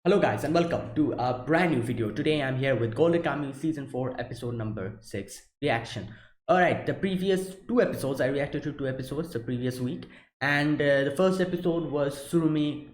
Hello guys and welcome to a brand new video. Today I'm here with Golden Kamuy season 4 episode number 6 reaction. Alright, the previous two episodes I reacted to two episodes the previous week, and the first episode was Surumi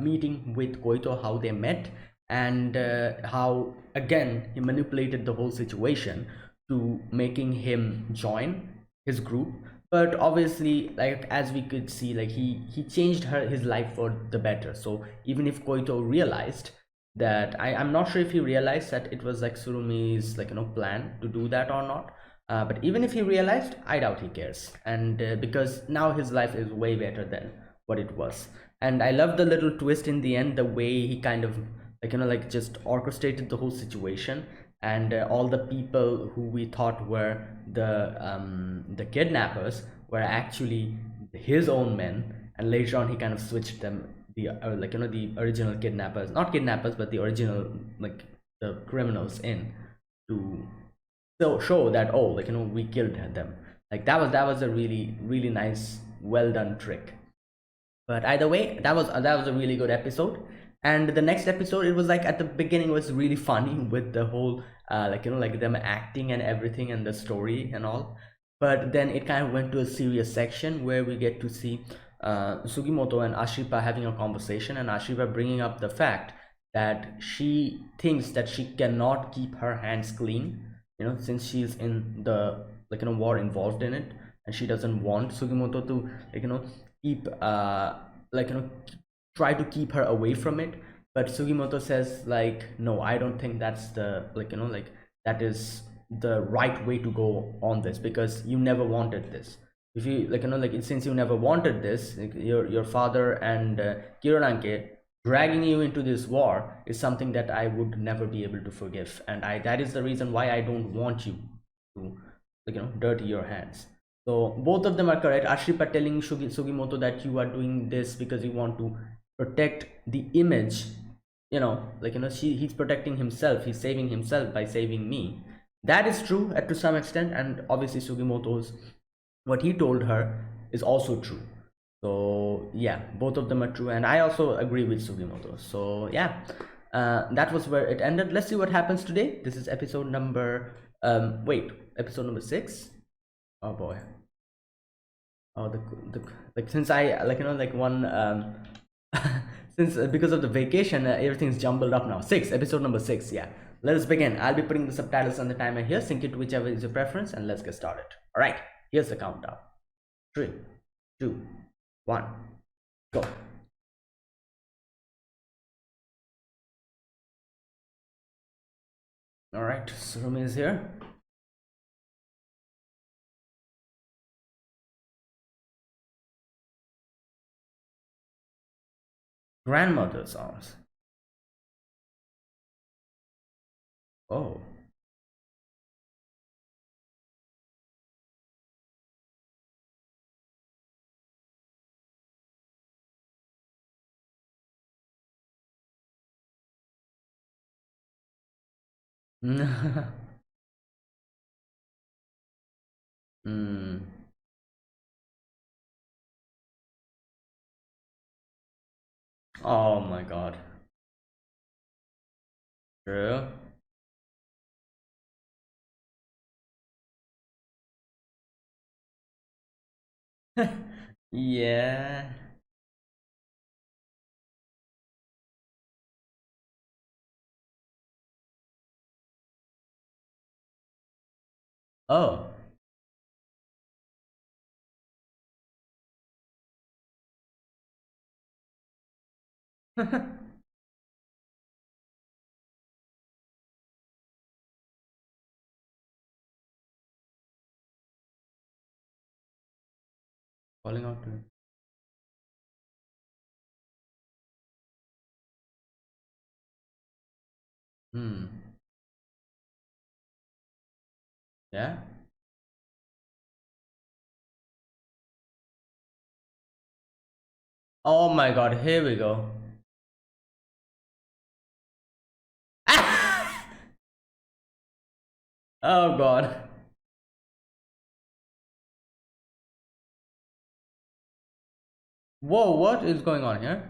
meeting with Koito, how they met, and how again he manipulated the whole situation to making him join his group. But obviously, like as we could see, like he changed his life for the better. So even if Koito realized that, I'm not sure if he realized that it was like Surumi's plan to do that or not. But even if he realized, I doubt he cares, and because now his life is way better than what it was. And I love the little twist in the end, the way he kind of just orchestrated the whole situation, and all the people who we thought were the kidnappers were actually his own men, and later on he kind of switched them, the the original kidnappers, not kidnappers but the original, like the criminals, in to show that, oh, we killed them. Like that was a really nice, well done trick. But either way, that was a really good episode. And the next episode, it was like at the beginning was really funny with the whole like them acting and everything and the story and all. But then it kind of went to a serious section where we get to see Sugimoto and Ashripa having a conversation, and Ashripa bringing up the fact that she thinks that she cannot keep her hands clean, since she's in the war involved in it, and she doesn't want Sugimoto to keep like you know try to keep her away from it. But Sugimoto says, like, no, I don't think that's the that is the right way to go on this, because you never wanted this. If you since you never wanted this, like, your father and Kirananke dragging you into this war is something that I would never be able to forgive, and I that is the reason why I don't want you to dirty your hands. So both of them are correct. Ashripa telling Sugimoto that you are doing this because you want to protect the image. He's protecting himself. He's saving himself by saving me. That is true to some extent, and obviously Sugimoto's, what he told her, is also true. So yeah, both of them are true, and I also agree with Sugimoto. So yeah, that was where it ended. Let's see what happens today. This is episode number episode number 6. Oh boy. Oh, the like, since I one since because of the vacation, everything's jumbled up now. Episode number 6. Yeah, let us begin. I'll be putting the subtitles on the timer here. Sync it to whichever is your preference, and let's get started. All right, here's the countdown. 3, 2, 1, go. All right, Surumi is here. Grandmother's arms. Oh. Hmm. Oh my God. True. Yeah. Oh. Calling out to. Hmm. Yeah. Oh my God. Here we go. Oh God. Whoa, what is going on here?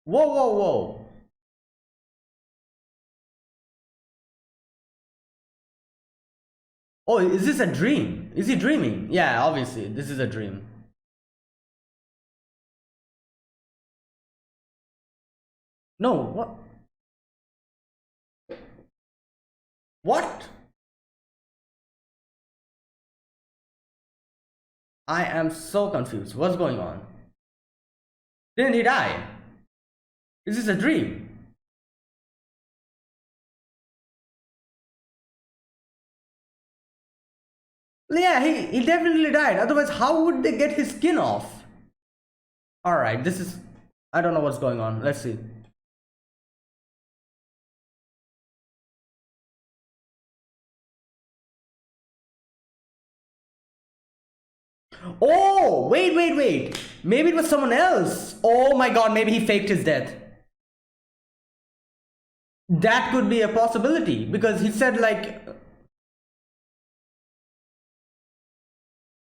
Whoa, whoa, whoa. Oh, is this a dream? Is he dreaming? Yeah, obviously, this is a dream. No, what? What? I am so confused. What's going on? Didn't he die? Is this a dream? Yeah, he definitely died. Otherwise, how would they get his skin off? Alright, this is. I don't know what's going on. Let's see. Oh, wait, wait, wait. Maybe it was someone else. Oh my god, maybe he faked his death. That could be a possibility because he said, like.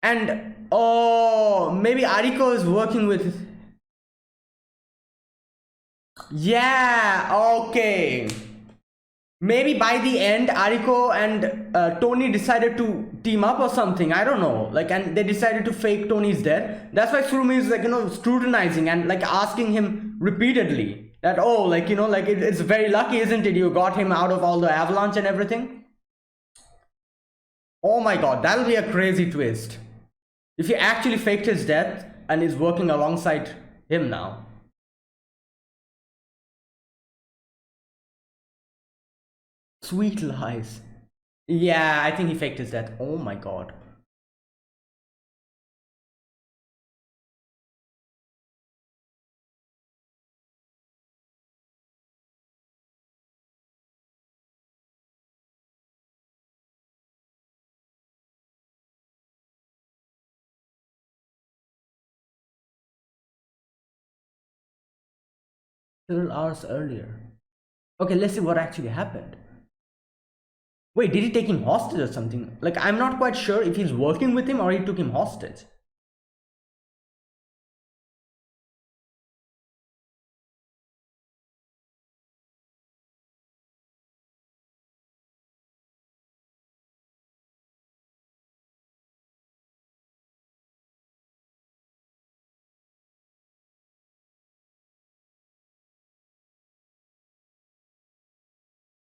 And. Oh, maybe Ariko is working with. Yeah, okay. Maybe by the end, Ariko and Tony decided to team up or something. I don't know. Like, and they decided to fake Tony's death. That's why Surumi is like, scrutinizing and like asking him repeatedly that, oh, like, like it's very lucky, isn't it? You got him out of all the avalanche and everything. Oh my god, that'll be a crazy twist. If he actually faked his death and is working alongside him now. Sweet lies. Yeah, I think he faked his death. Oh my god. Several hours earlier. Okay, let's see what actually happened. Wait, did he take him hostage or something? Like, I'm not quite sure if he's working with him or he took him hostage.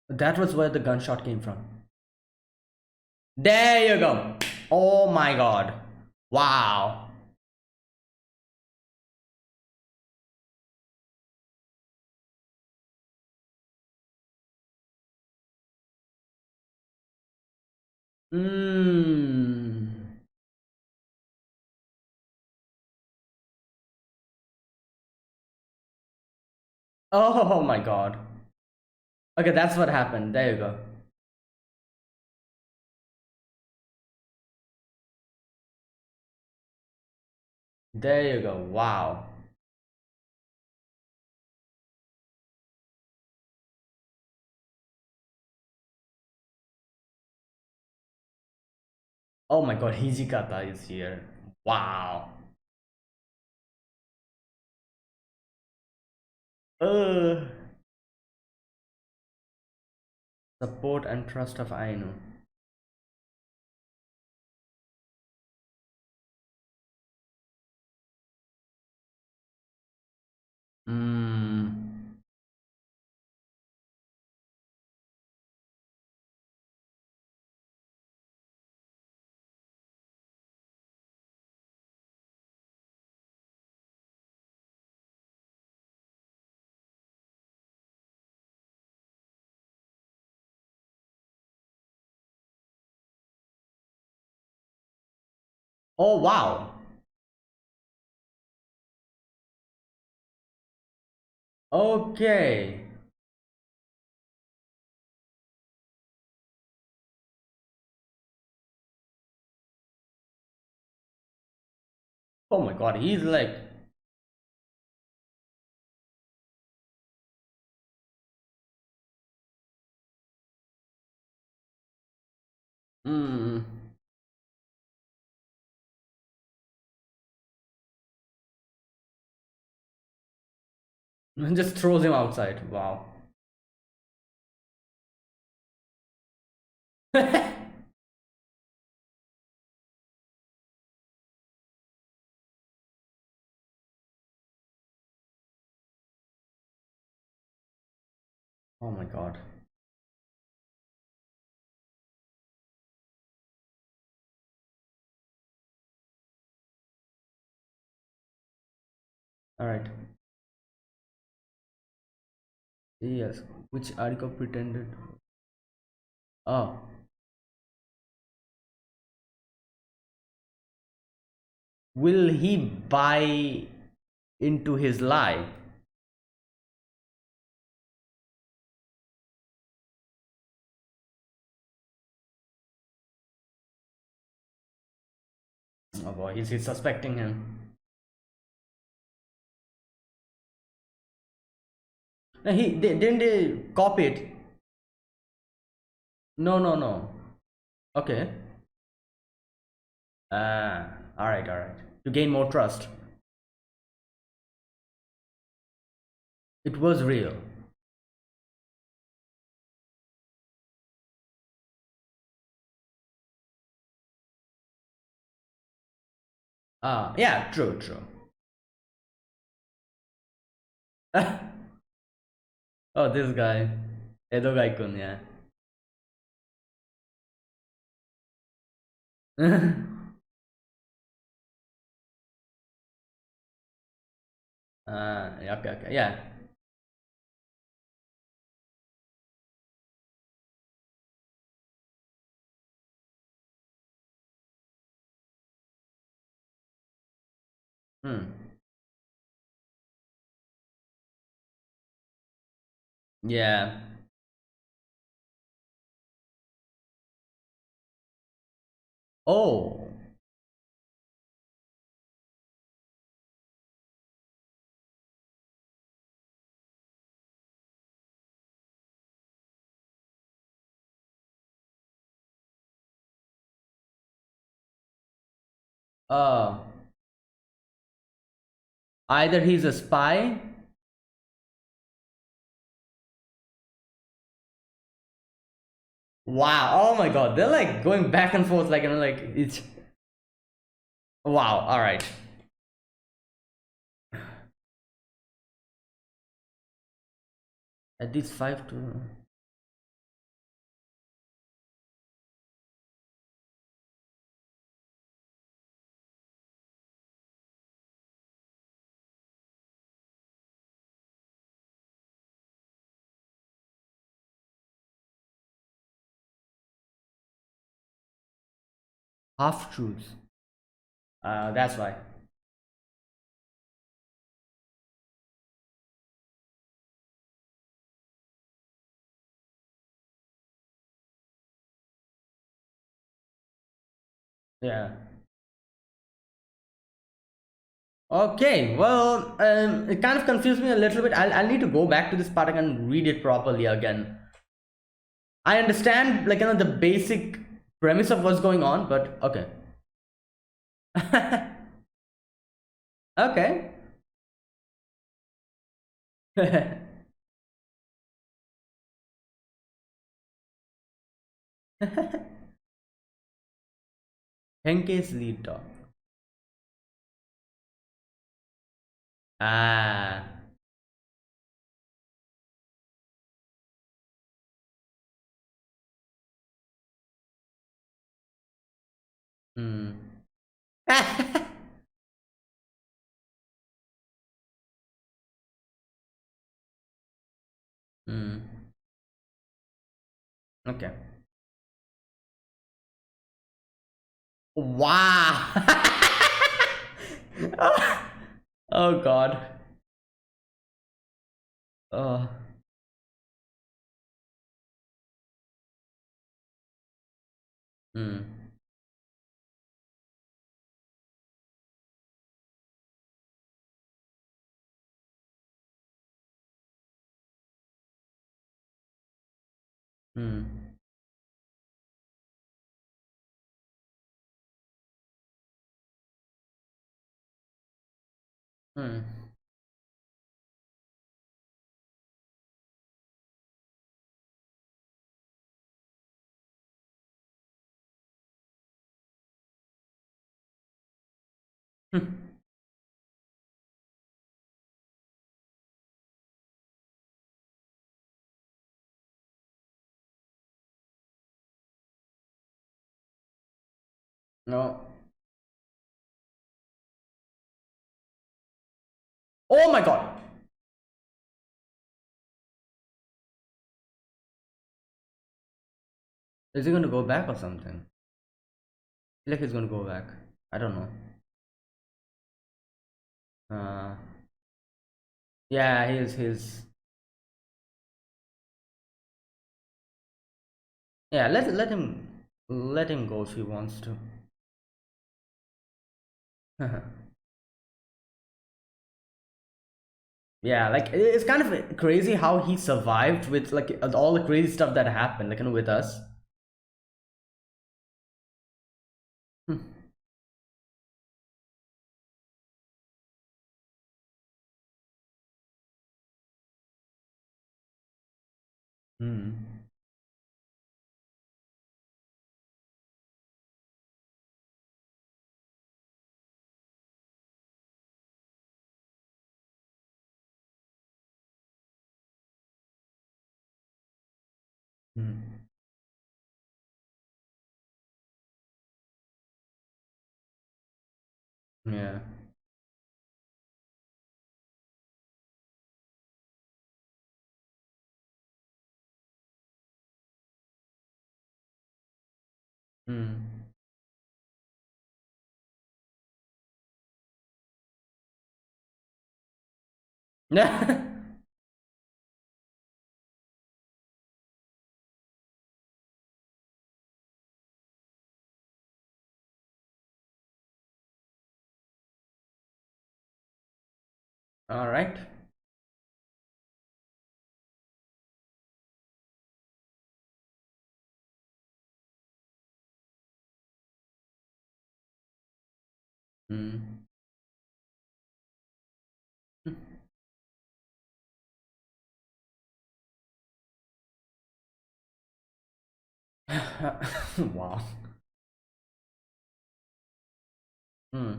That was where the gunshot came from. There you go. Oh my god. Wow. Mmm. Oh my god. Okay, that's what happened. There you go. There you go. Wow. Oh my god, Hijikata is here. Wow. Uh, Support and trust of Ainu. Mmm. Oh wow. Okay. Oh my god, he's like. Mm. Just throws him outside. Wow. Oh my god. All right. Yes. Which Ariko pretended? Oh. Will he buy into his lie? Oh boy, is he suspecting him? No, didn't they copy it? No, no, no. Okay. All right, all right. To gain more trust. It was real. Yeah, true, true. Oh, this guy. Edo Gaikun, yeah. Yeah, okay, okay, yeah. Hmm. Yeah. Oh. Uh, Either he's a spy. Wow. Oh my god. They're like going back and forth, like, like it's. Wow. All right. At least five to. Half truths. That's why. Yeah. Okay. Well, it kind of confused me a little bit. I'll need to go back to this part and read it properly again. I understand, like, the basic premise of what's going on, but okay. Okay. Henke's lead dog. Ah. Hmm. Hmm. Okay. Wow. Oh God. Oh. Hmm. Hmm. Hmm. No. Oh my god. Is he gonna go back or something? I feel like he's gonna go back. I don't know. Uh, yeah, he's. Yeah, let him go if he wants to. Yeah, like it's kind of crazy how he survived with like all the crazy stuff that happened, like with us. Hmm. Hmm. Hmm. Yeah. Hmm. Yeah. All right. Hmm. Wow. Hmm.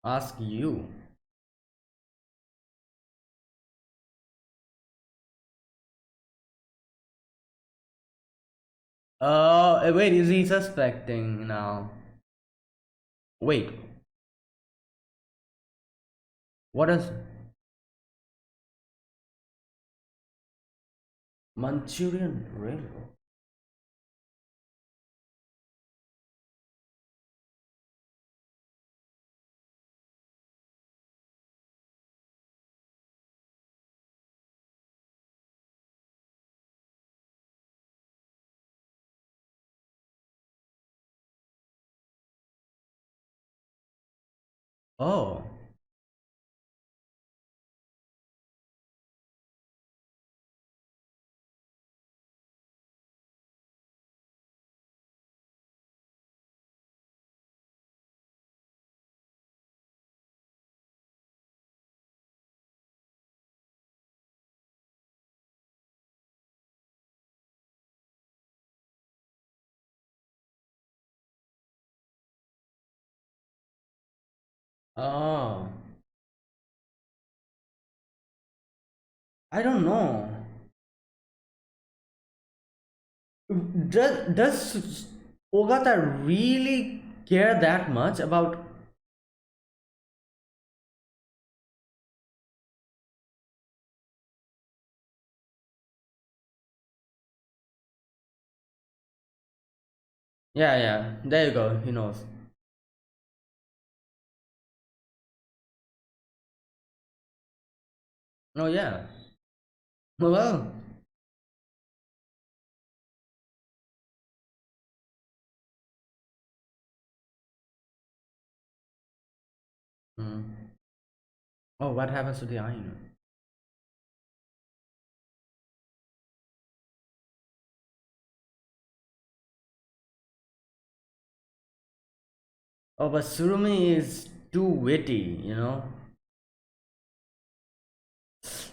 Ask you. Wait, is he suspecting now? Wait, what is Manchurian Railroad? Oh, oh, I don't know. Does Ogata really care that much about? Yeah, yeah. There you go. He knows. Oh yeah. Well. Hmm. Oh, what happens to the iron? Oh, but Surumi is too witty.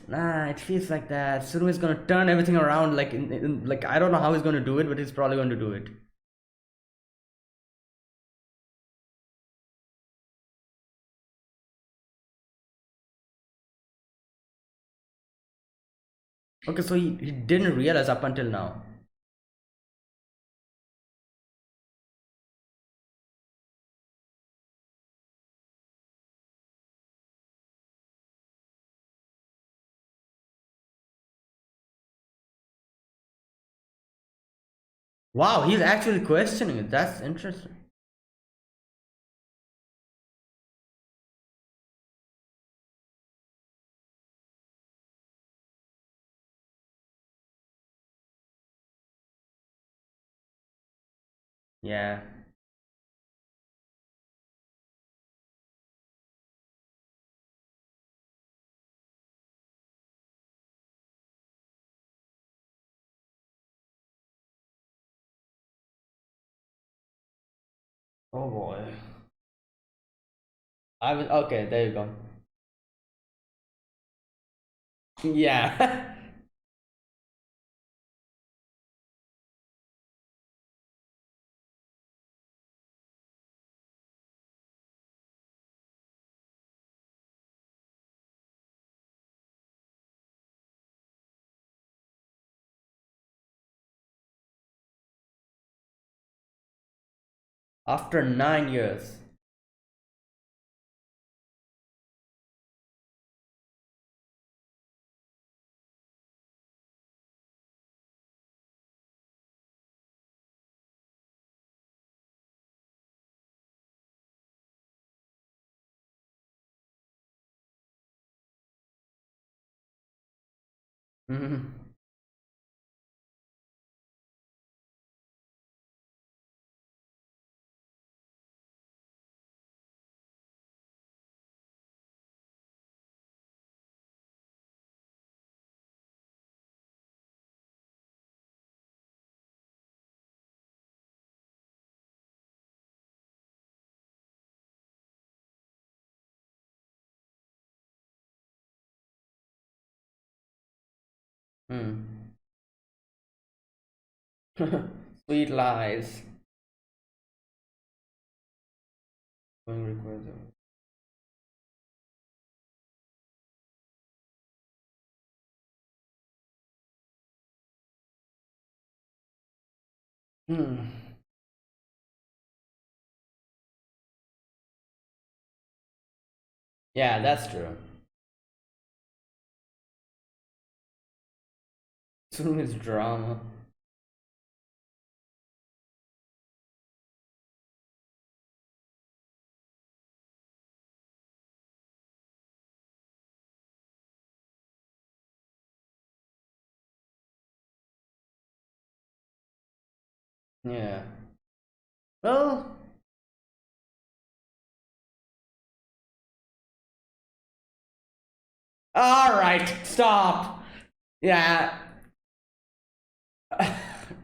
Nah, it feels like that. Surumi is gonna turn everything around. Like, like I don't know how he's gonna do it, but he's probably going to do it. Okay, so he didn't realize up until now. Wow, he's actually questioning it. That's interesting. Yeah. Oh boy. I was okay. There you go. Yeah. After 9 years. Mhm. Hmm. Sweet lies. Going requires Hmm. Yeah, that's true. Soon is drama. Yeah. Well, all right. Stop. Yeah.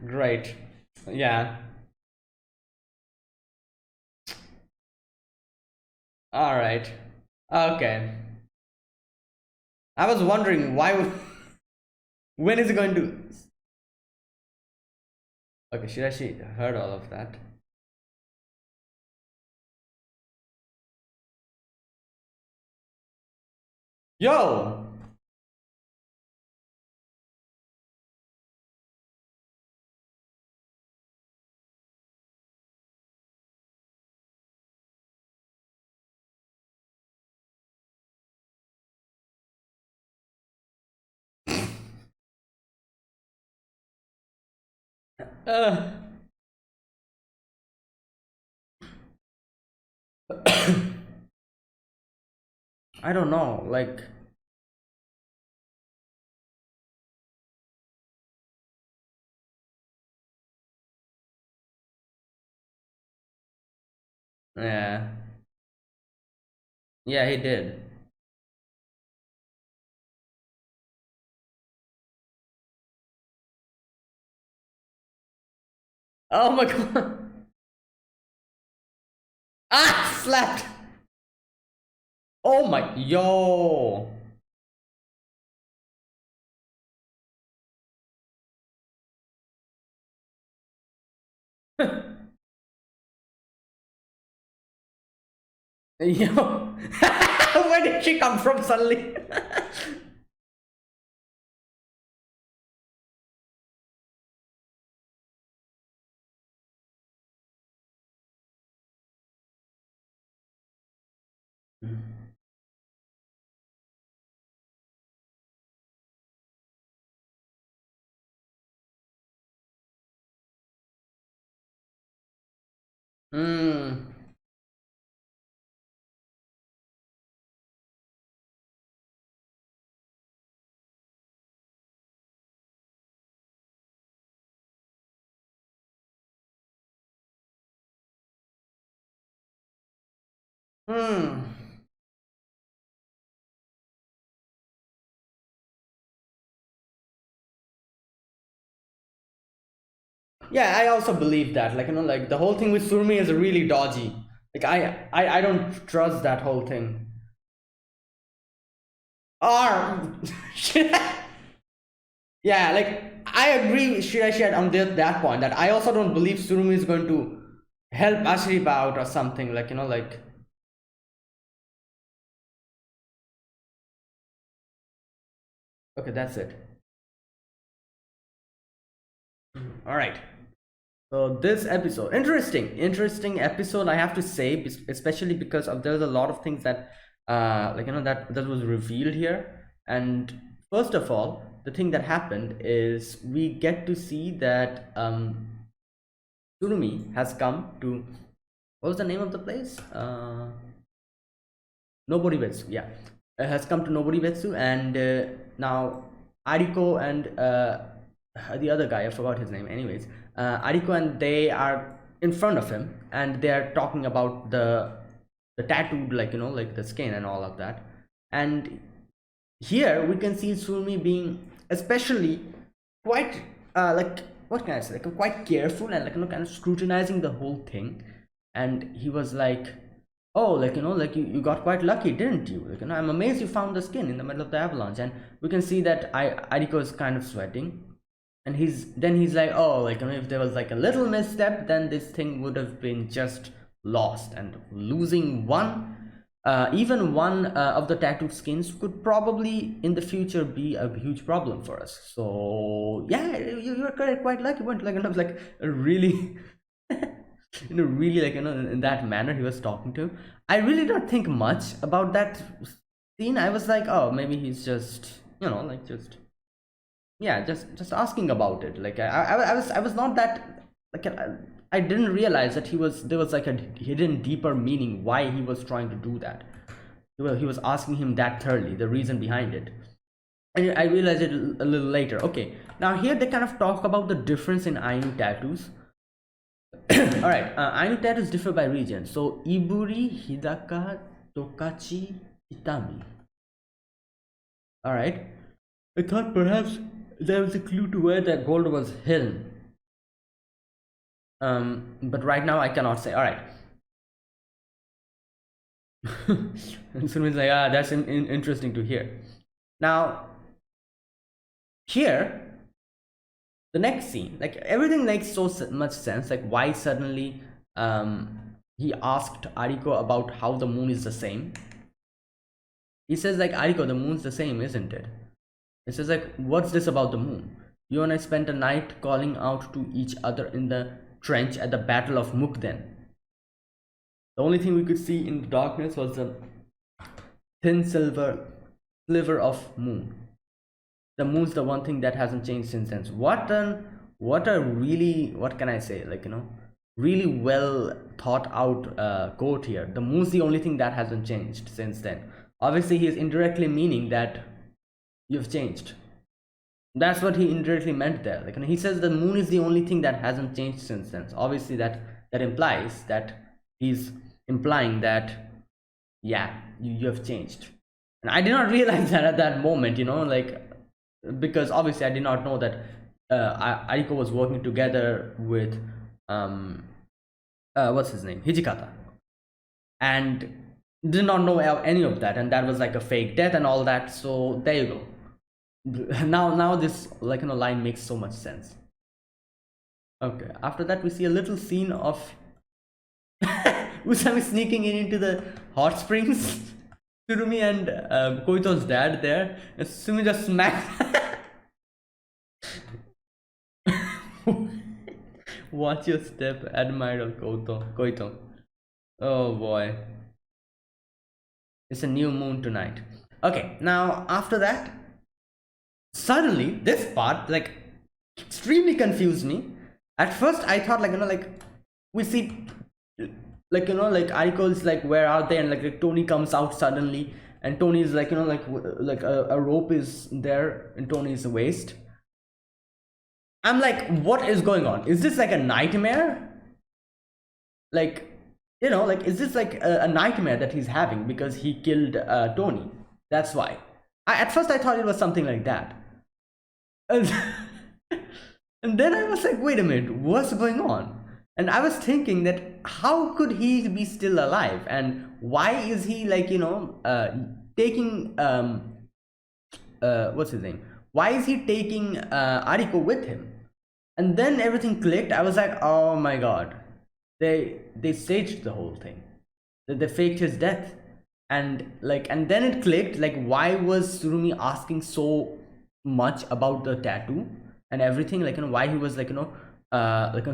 Great. Yeah. All right. Okay. I was wondering why. When is it going to? Okay, she actually heard all of that. Yo. Uh, I don't know. Like, yeah. Yeah, he did. Oh my god. Ah, slapped. Oh my. Yo. Yo. Where did she come from suddenly? Hmm. Hmm. Yeah, I also believe that. Like, like the whole thing with Surmi is really dodgy. Like, I don't trust that whole thing. Or, yeah, like I agree with Shirashat on that point. That I also don't believe Surumi is going to help Ashrif out or something. Like, like okay, that's it. All right. So this episode, interesting episode. I have to say, especially because of there's a lot of things that, like that was revealed here. And first of all, the thing that happened is we get to see that Surumi has come to, what was the name of the place? Nobody Betsu, yeah, has come to Nobody Betsu, and now Ariko and the other guy, I forgot his name. Anyways, Ariko and they are in front of him, and they are talking about the tattooed, like like the skin and all of that. And here we can see Surmi being especially quite like, what can I say, like quite careful and like kind of scrutinizing the whole thing. And he was like, oh, like like you got quite lucky, didn't you? Like, I'm amazed you found the skin in the middle of the avalanche. And we can see that Ariko is kind of sweating, and he's like, oh, like if there was like a little misstep, then this thing would have been just lost, and losing one, even one of the tattooed skins could probably in the future be a huge problem for us. So yeah, you're quite lucky. Went like like a really really like in that manner he was talking to him. I really don't think much about that scene. I was like, oh, maybe he's just like just, yeah, just asking about it. Like I was not that, like I didn't realize that there was like a hidden deeper meaning why he was trying to do that. He was asking him that thoroughly, the reason behind it. And I realized it a little later. Okay, now here they kind of talk about the difference in Ainu tattoos. All right, Ainu tattoos differ by region. So Iburi, Hidaka, Tokachi, Itami. All right, I thought perhaps there was a clue to where that gold was hidden. But right now I cannot say. All right. And Sunmin's like, ah, that's interesting to hear. Now, here, the next scene, like everything makes so much sense. Like, why suddenly he asked Ariko about how the moon is the same. He says, like, Ariko, the moon's the same, isn't it? He says, like, what's this about the moon? You and I spent a night calling out to each other in the trench at the Battle of Mukden. The only thing we could see in the darkness was the thin silver sliver of moon. The moon's the one thing that hasn't changed since then. So what a really, what can I say, like really well thought out quote here. The moon's the only thing that hasn't changed since then. Obviously he is indirectly meaning that you've changed. That's what he indirectly meant there. Like he says the moon is the only thing that hasn't changed since then. So obviously that implies that he's implying that, yeah, you have changed. And I did not realize that at that moment, like, because obviously I did not know that Aiko was working together with what's his name, Hijikata, and did not know any of that, and that was like a fake death and all that. So there you go. Now this, like, line makes so much sense. Okay, after that we see a little scene of Usami sneaking into the hot springs. Surumi and Koito's dad there, and Sumi just smacks. Watch your step, Admiral Koito. Oh boy, it's a new moon tonight. Okay, now after that, suddenly this part like extremely confused me. At first I thought, like, like we see like like Ariko's like, where are they? And like Tony comes out suddenly, and Tony's like like like a rope is there in Tony's waist. I'm like, what is going on? Is this like a nightmare? Like, like, is this like a nightmare that he's having because he killed Tony? That's why. At first I thought it was something like that. And, and then I was like, wait a minute, what's going on? And I was thinking that how could he be still alive? And why is he like, taking, what's his name? Why is he taking Ariko with him? And then everything clicked. I was like, oh my god, they staged the whole thing. They faked his death. And then it clicked, like, why was Surumi asking so much about the tattoo and everything, like, why he was like,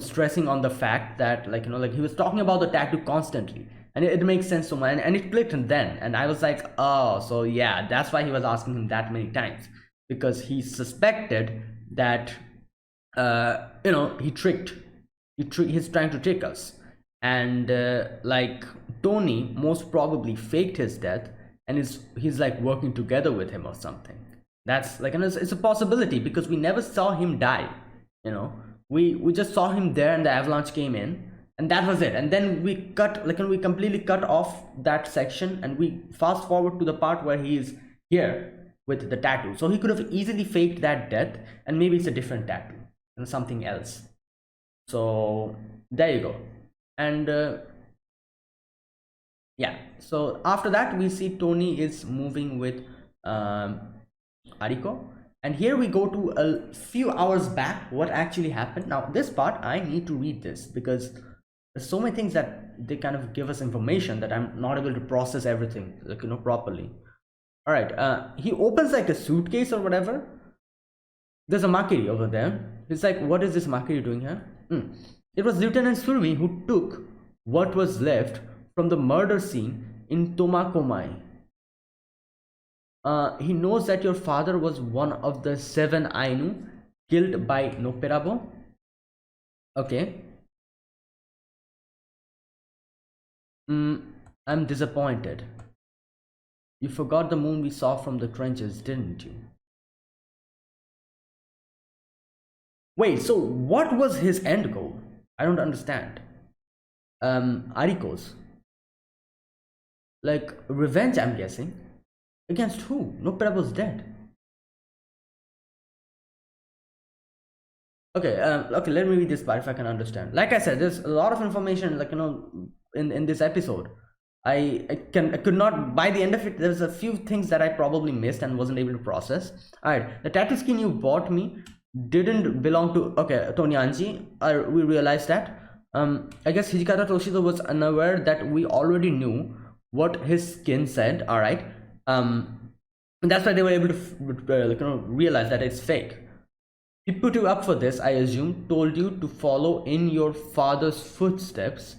stressing on the fact that, like, like he was talking about the tattoo constantly, and it makes sense so much. And it clicked. And I was like, oh, so yeah, that's why he was asking him that many times, because he suspected that he's trying to trick us. And like, Tony most probably faked his death, and he's like working together with him or something. That's like, it's a possibility, because we never saw him die. We just saw him there, and the avalanche came in, and that was it. And then we cut, like, we completely cut off that section, and we fast forward to the part where he is here with the tattoo. So he could have easily faked that death, and maybe it's a different tattoo and something else. So there you go. And yeah, so after that we see Tony is moving with Ariko. And here we go to a few hours back, what actually happened. Now this part I need to read this, because there's so many things that they kind of give us information that I'm not able to process everything, like, properly. All right, he opens like a suitcase or whatever. There's a Makiri over there. It's like, what is this Makiri doing here? It was Lieutenant Surumi who took what was left from the murder scene in Tomakomai. He knows that your father was one of the 7 Ainu killed by Noperabo. Okay. I'm disappointed. You forgot the moon we saw from the trenches, didn't you? Wait, so what was his end goal? I don't understand. Ariko's. Like, revenge, I'm guessing. Against who? Noperabo's dead. Okay, okay, let me read this part if I can understand. Like I said, there's a lot of information, like, in this episode. I could not, by the end of it, there's a few things that I probably missed and wasn't able to process. Alright, the tattoo skin you bought me didn't belong to, okay, Tonyanji. We realized that. I guess Hijikata Toshizo was unaware that we already knew what his skin said. All right, and that's why they were able to realize that it's fake. He put you up for this, I assume. Told you to follow in your father's footsteps.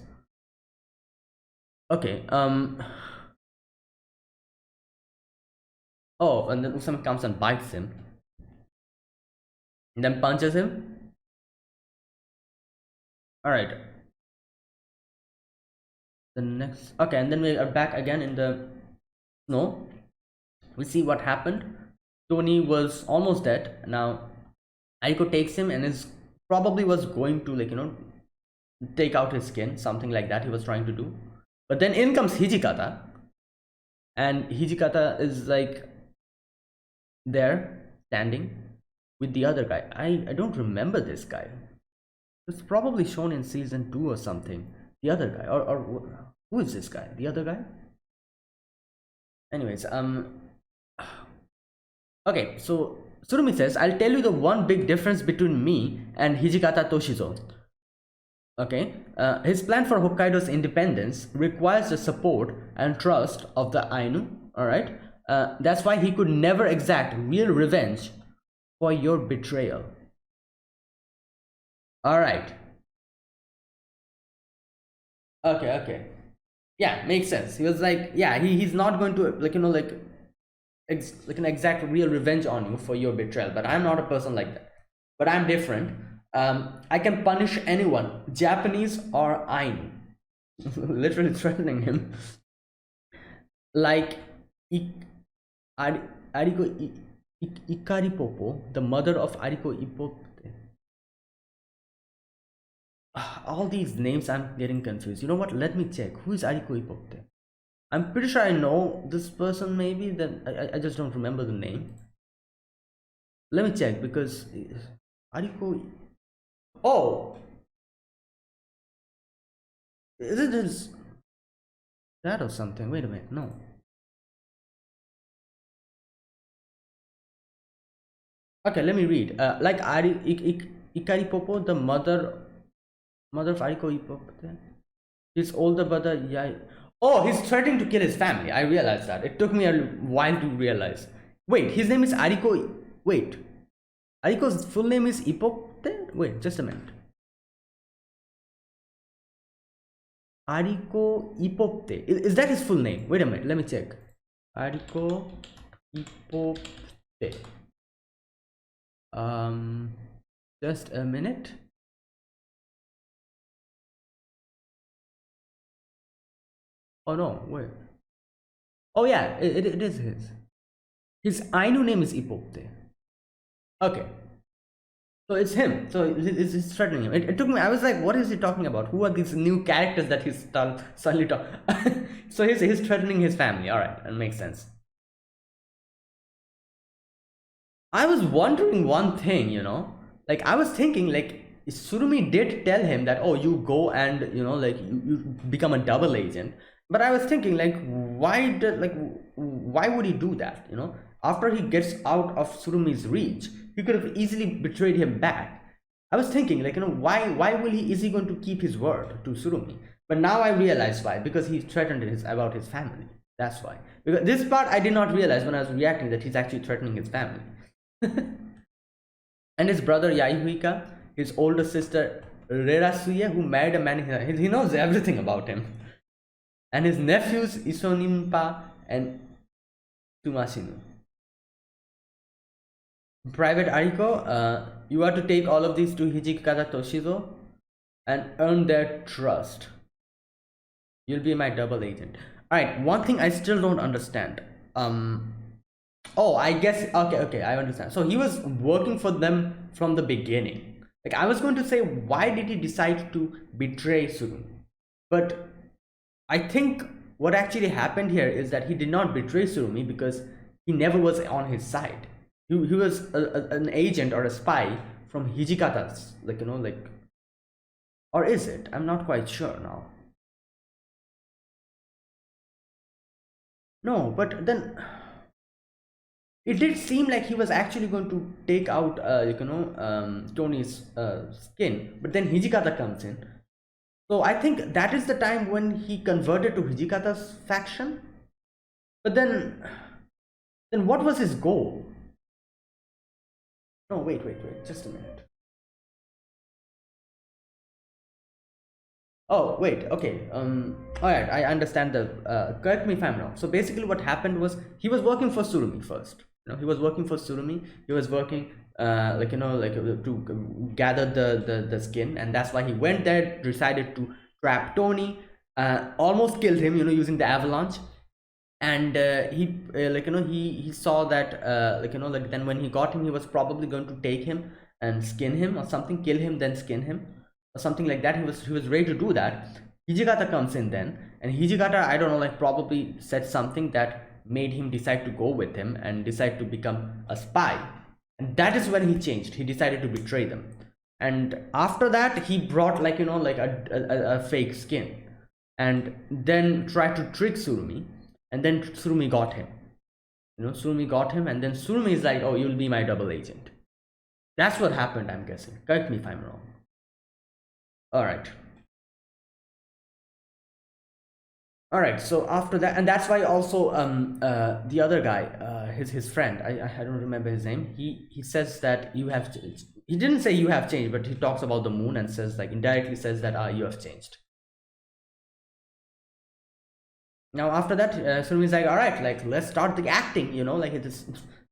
Okay. Oh, and then Usama comes and bites him, and then punches him. All right. The next, okay, and then we are back again in the snow. We see what happened. Tony was almost dead. Now Aiko takes him and is probably was going to, like, take out his skin, something like that he was trying to do. But then in comes Hijikata, and Hijikata is like there standing with the other guy. I don't remember this guy. It's probably shown in season 2 or something. The other guy, or who is this guy? The other guy? Anyways, okay, so Surumi says, I'll tell you the one big difference between me and Hijikata Toshizo. Okay, his plan for Hokkaido's independence requires the support and trust of the Ainu. Alright, that's why he could never exact real revenge for your betrayal. Alright. Okay. Yeah, makes sense. He was like, yeah, he's not going to, like, like an exact real revenge on you for your betrayal. But I'm not a person like that. But I'm different. I can punish anyone, Japanese or Ainu. literally threatening him. Like, Ik- Ariko Ikaripopo, the mother of Ariko Ipope. All these names, I'm getting confused. You know what? Let me check. Who is Ariko Ipope? I'm pretty sure I know this person, maybe. Then I just don't remember the name. Let me check because Ariko. Oh, is it his dad or something? Wait a minute. No. Okay, let me read. Like Ikari Popo, the mother of Ariko Ipope. His older brother, yeah. Oh, he's threatening to kill his family. I realized that. It took me a while to realize. Wait, his name is Ariko. Wait, Ariko's full name is Ipopte? Wait, just a minute. Ariko Ipopte. Is that his full name? Wait a minute, let me check. Ariko Ipopte. Just a minute. Oh no, wait. Oh yeah, it is his. His Ainu name is Ipopte. Okay, so it's him. So it's threatening him. It took me. I was like, what is he talking about? Who are these new characters that he's suddenly talking? So he's threatening his family. All right, that makes sense. I was wondering one thing, like I was thinking, like Surumi did tell him that, oh, you go and like you become a double agent. But I was thinking, like, why would he do that? After he gets out of Surumi's reach, he could have easily betrayed him back. I was thinking, like, why will he is he going to keep his word to Surumi? But now I realize why, because he threatened about his family. That's why. Because this part I did not realize when I was reacting, that he's actually threatening his family. And his brother Yaihuika, his older sister Rerasuye, who married a man, he knows everything about him. And his nephews Isonimpa and Tumashinu. Private Ariko, you are to take all of these to Hijikata Toshizo and earn their trust. You'll be my double agent. Alright, one thing I still don't understand. Oh, I guess, okay, I understand. So he was working for them from the beginning. Like, I was going to say, why did he decide to betray Surumi? But I think what actually happened here is that he did not betray Surumi because he never was on his side. He was an agent or a spy from Hijikata's, or is it? I'm not quite sure now. No, but then it did seem like he was actually going to take out, Tony's skin, but then Hijikata comes in. So I think that is the time when he converted to Hijikata's faction. But then what was his goal? No, wait, just a minute. Oh, wait, okay. All right, I understand the. Correct me if I'm wrong. So basically, what happened was he was working for Surumi first. He was working for Surumi. He was working, to gather the skin, and that's why he went there. Decided to trap Tony. Almost killed him. Using the avalanche. And he saw that then when he got him, he was probably going to take him and skin him or something, kill him, then skin him or something like that. He was ready to do that. Hijikata comes in then, and Hijikata, I don't know, like probably said something that made him decide to go with him and decide to become a spy. And that is when he changed. He decided to betray them. And after that, he brought like a fake skin, and then tried to trick Surumi, and then Surumi got him. Surumi got him, and then Surumi is like, oh, you'll be my double agent. That's what happened, I'm guessing. Correct me if I'm wrong. Alright. Alright, so after that, and that's why also the other guy, his friend, I don't remember his name, he says that you have changed. He didn't say you have changed, but he talks about the moon and says, like, indirectly says that you have changed. Now after that, Surumi's like, all right, like let's start the acting, like it is.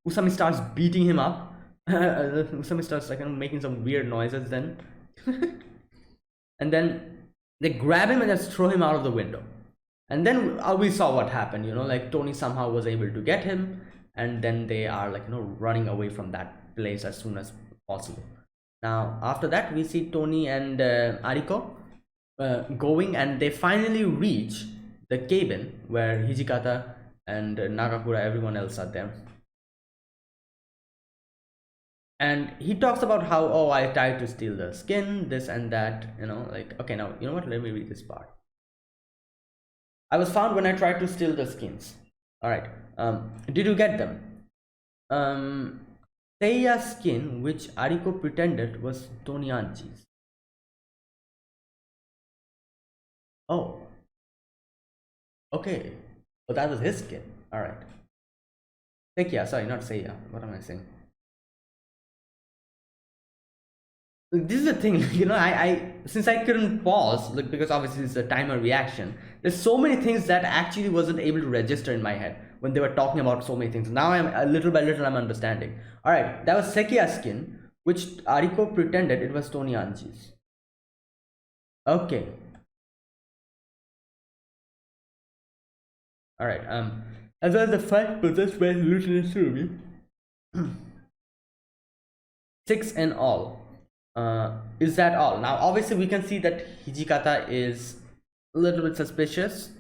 Usami starts beating him up. Usami starts like making some weird noises then, and then They grab him and just throw him out of the window. And then we saw what happened, like Tony somehow was able to get him, and then they are like, running away from that place as soon as possible. Now, after that, we see Tony and Ariko going, and they finally reach the cabin where Hijikata and Nagakura, everyone else are there. And he talks about how, oh, I tried to steal the skin, this and that, like, okay, now, you know what, let me read this part. I was found when I tried to steal the skins. All right. Did you get them? Seiya's skin, which Ariko pretended was Tonianchi's. Oh. Okay. Oh, that was his skin. All right. Seiya, sorry, not Seiya. What am I saying? This is the thing, I since I couldn't pause, like, because obviously it's a timer reaction, there's so many things that actually wasn't able to register in my head when they were talking about so many things. Now I'm little by little I'm understanding. All right, that was Sekiya's skin, which Ariko pretended it was Tony Anchi's. Okay. All right. As well as the fact possessed by Lieutenant Surumi. 6 in all. Is that all? Now, obviously, we can see that Hijikata is a little bit suspicious.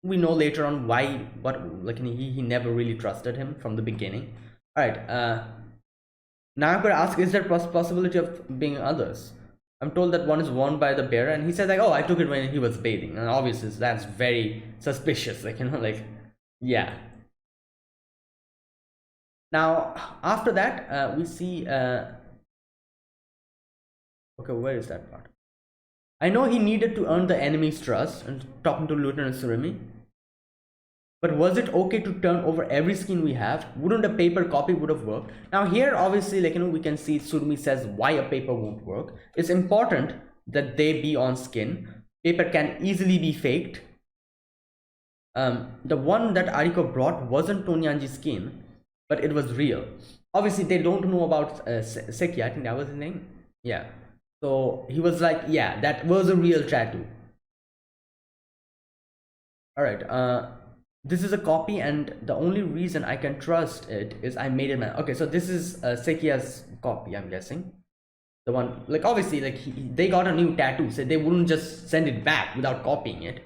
We know later on why, but like he never really trusted him from the beginning. All right. Nagakura asks, is there possibility of being others? I'm told that one is worn by the bearer, and he says like, oh, I took it when he was bathing, and obviously that's very suspicious. Like, like, yeah. Now, after that, we see. Okay, where is that part? I know he needed to earn the enemy's trust, and talking to Lieutenant Surumi. But was it okay to turn over every skin we have? Wouldn't a paper copy would have worked? Now here, obviously, like, we can see Surumi says why a paper won't work. It's important that they be on skin. Paper can easily be faked. The one that Ariko brought wasn't Tonyanji's skin, but it was real. Obviously, they don't know about Sekiya. I think that was his name. Yeah. So he was like, yeah, that was a real tattoo. All right. This is a copy, and the only reason I can trust it is I made it. Okay, so this is Sekiya's copy, I'm guessing. The one, like, obviously, like, they got a new tattoo, so they wouldn't just send it back without copying it.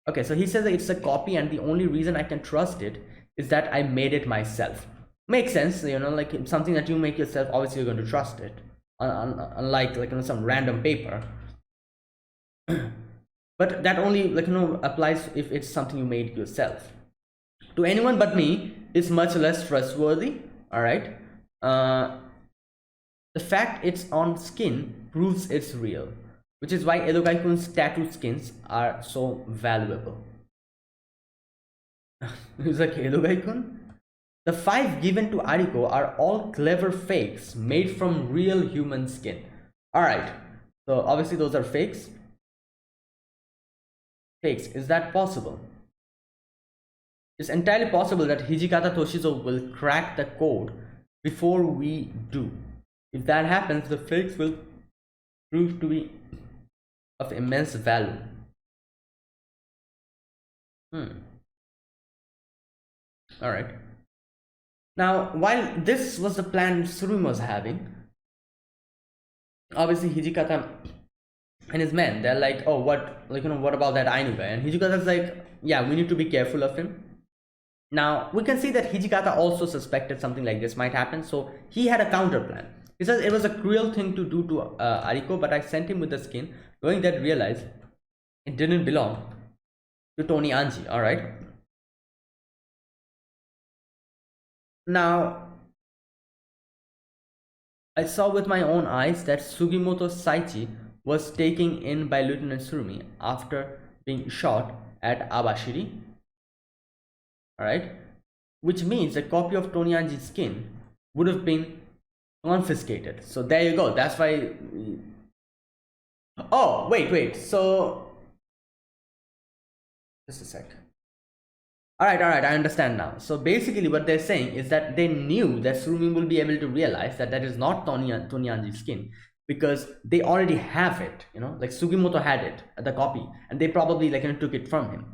Okay, so he says that it's a copy, and the only reason I can trust it is that I made it myself. Makes sense, like something that you make yourself, obviously you're going to trust it. Unlike, like, some random paper. But that only, like, applies if it's something you made yourself. To anyone but me, it's much less trustworthy. All right. The fact it's on skin proves it's real, which is why Edogai-kun's tattoo skins are so valuable. He's like, Edogai-kun? The 5 given to Ariko are all clever fakes made from real human skin. Alright, so obviously those are fakes. Fakes, is that possible? It's entirely possible that Hijikata Toshizo will crack the code before we do. If that happens, the fakes will prove to be of immense value. Alright. Now, while this was the plan Surumi was having, obviously Hijikata and his men, they're like, oh, what, like, what about that Ainu guy? And Hijikata's like, yeah, we need to be careful of him. Now, we can see that Hijikata also suspected something like this might happen, so he had a counter plan. He says it was a cruel thing to do to Ariko, but I sent him with the skin, knowing that realized it didn't belong to Tony Anji, alright? Now, I saw with my own eyes that Sugimoto Saichi was taken in by Lieutenant Surumi after being shot at Abashiri. Alright? Which means a copy of Tony Anji's skin would have been confiscated. So there you go. That's why... Oh, wait. So... Just a sec. Alright, I understand now. So basically what they're saying is that they knew that Surumi will be able to realize that that is not Tony Anji's skin. because they already have it, like Sugimoto had it, the copy, and they probably like took it from him.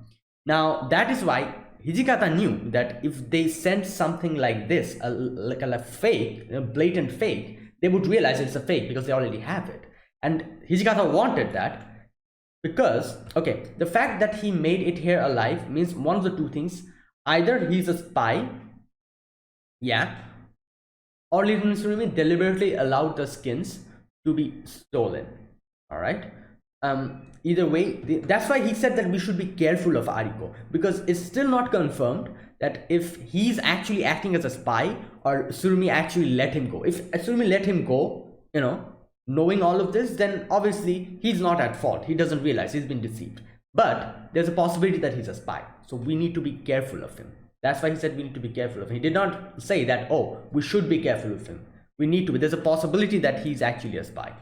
Now that is why Hijikata knew that if they sent something like this, like a fake, blatant fake, they would realize it's a fake because they already have it. And Hijikata wanted that because, okay, the fact that he made it here alive means one of the two things: either he's a spy, yeah, or Little Tsurumi deliberately allowed the skins to be stolen. All right. Either way, that's why he said that we should be careful of Ariko, because it's still not confirmed that if he's actually acting as a spy or Tsurumi actually let him go. If Tsurumi let him go, knowing all of this, then obviously he's not at fault. He doesn't realize he's been deceived. But there's a possibility that he's a spy, so we need to be careful of him. That's why he said we need to be careful of him. He did not say that, oh, we should be careful of him. We need to be. There's a possibility that he's actually a spy.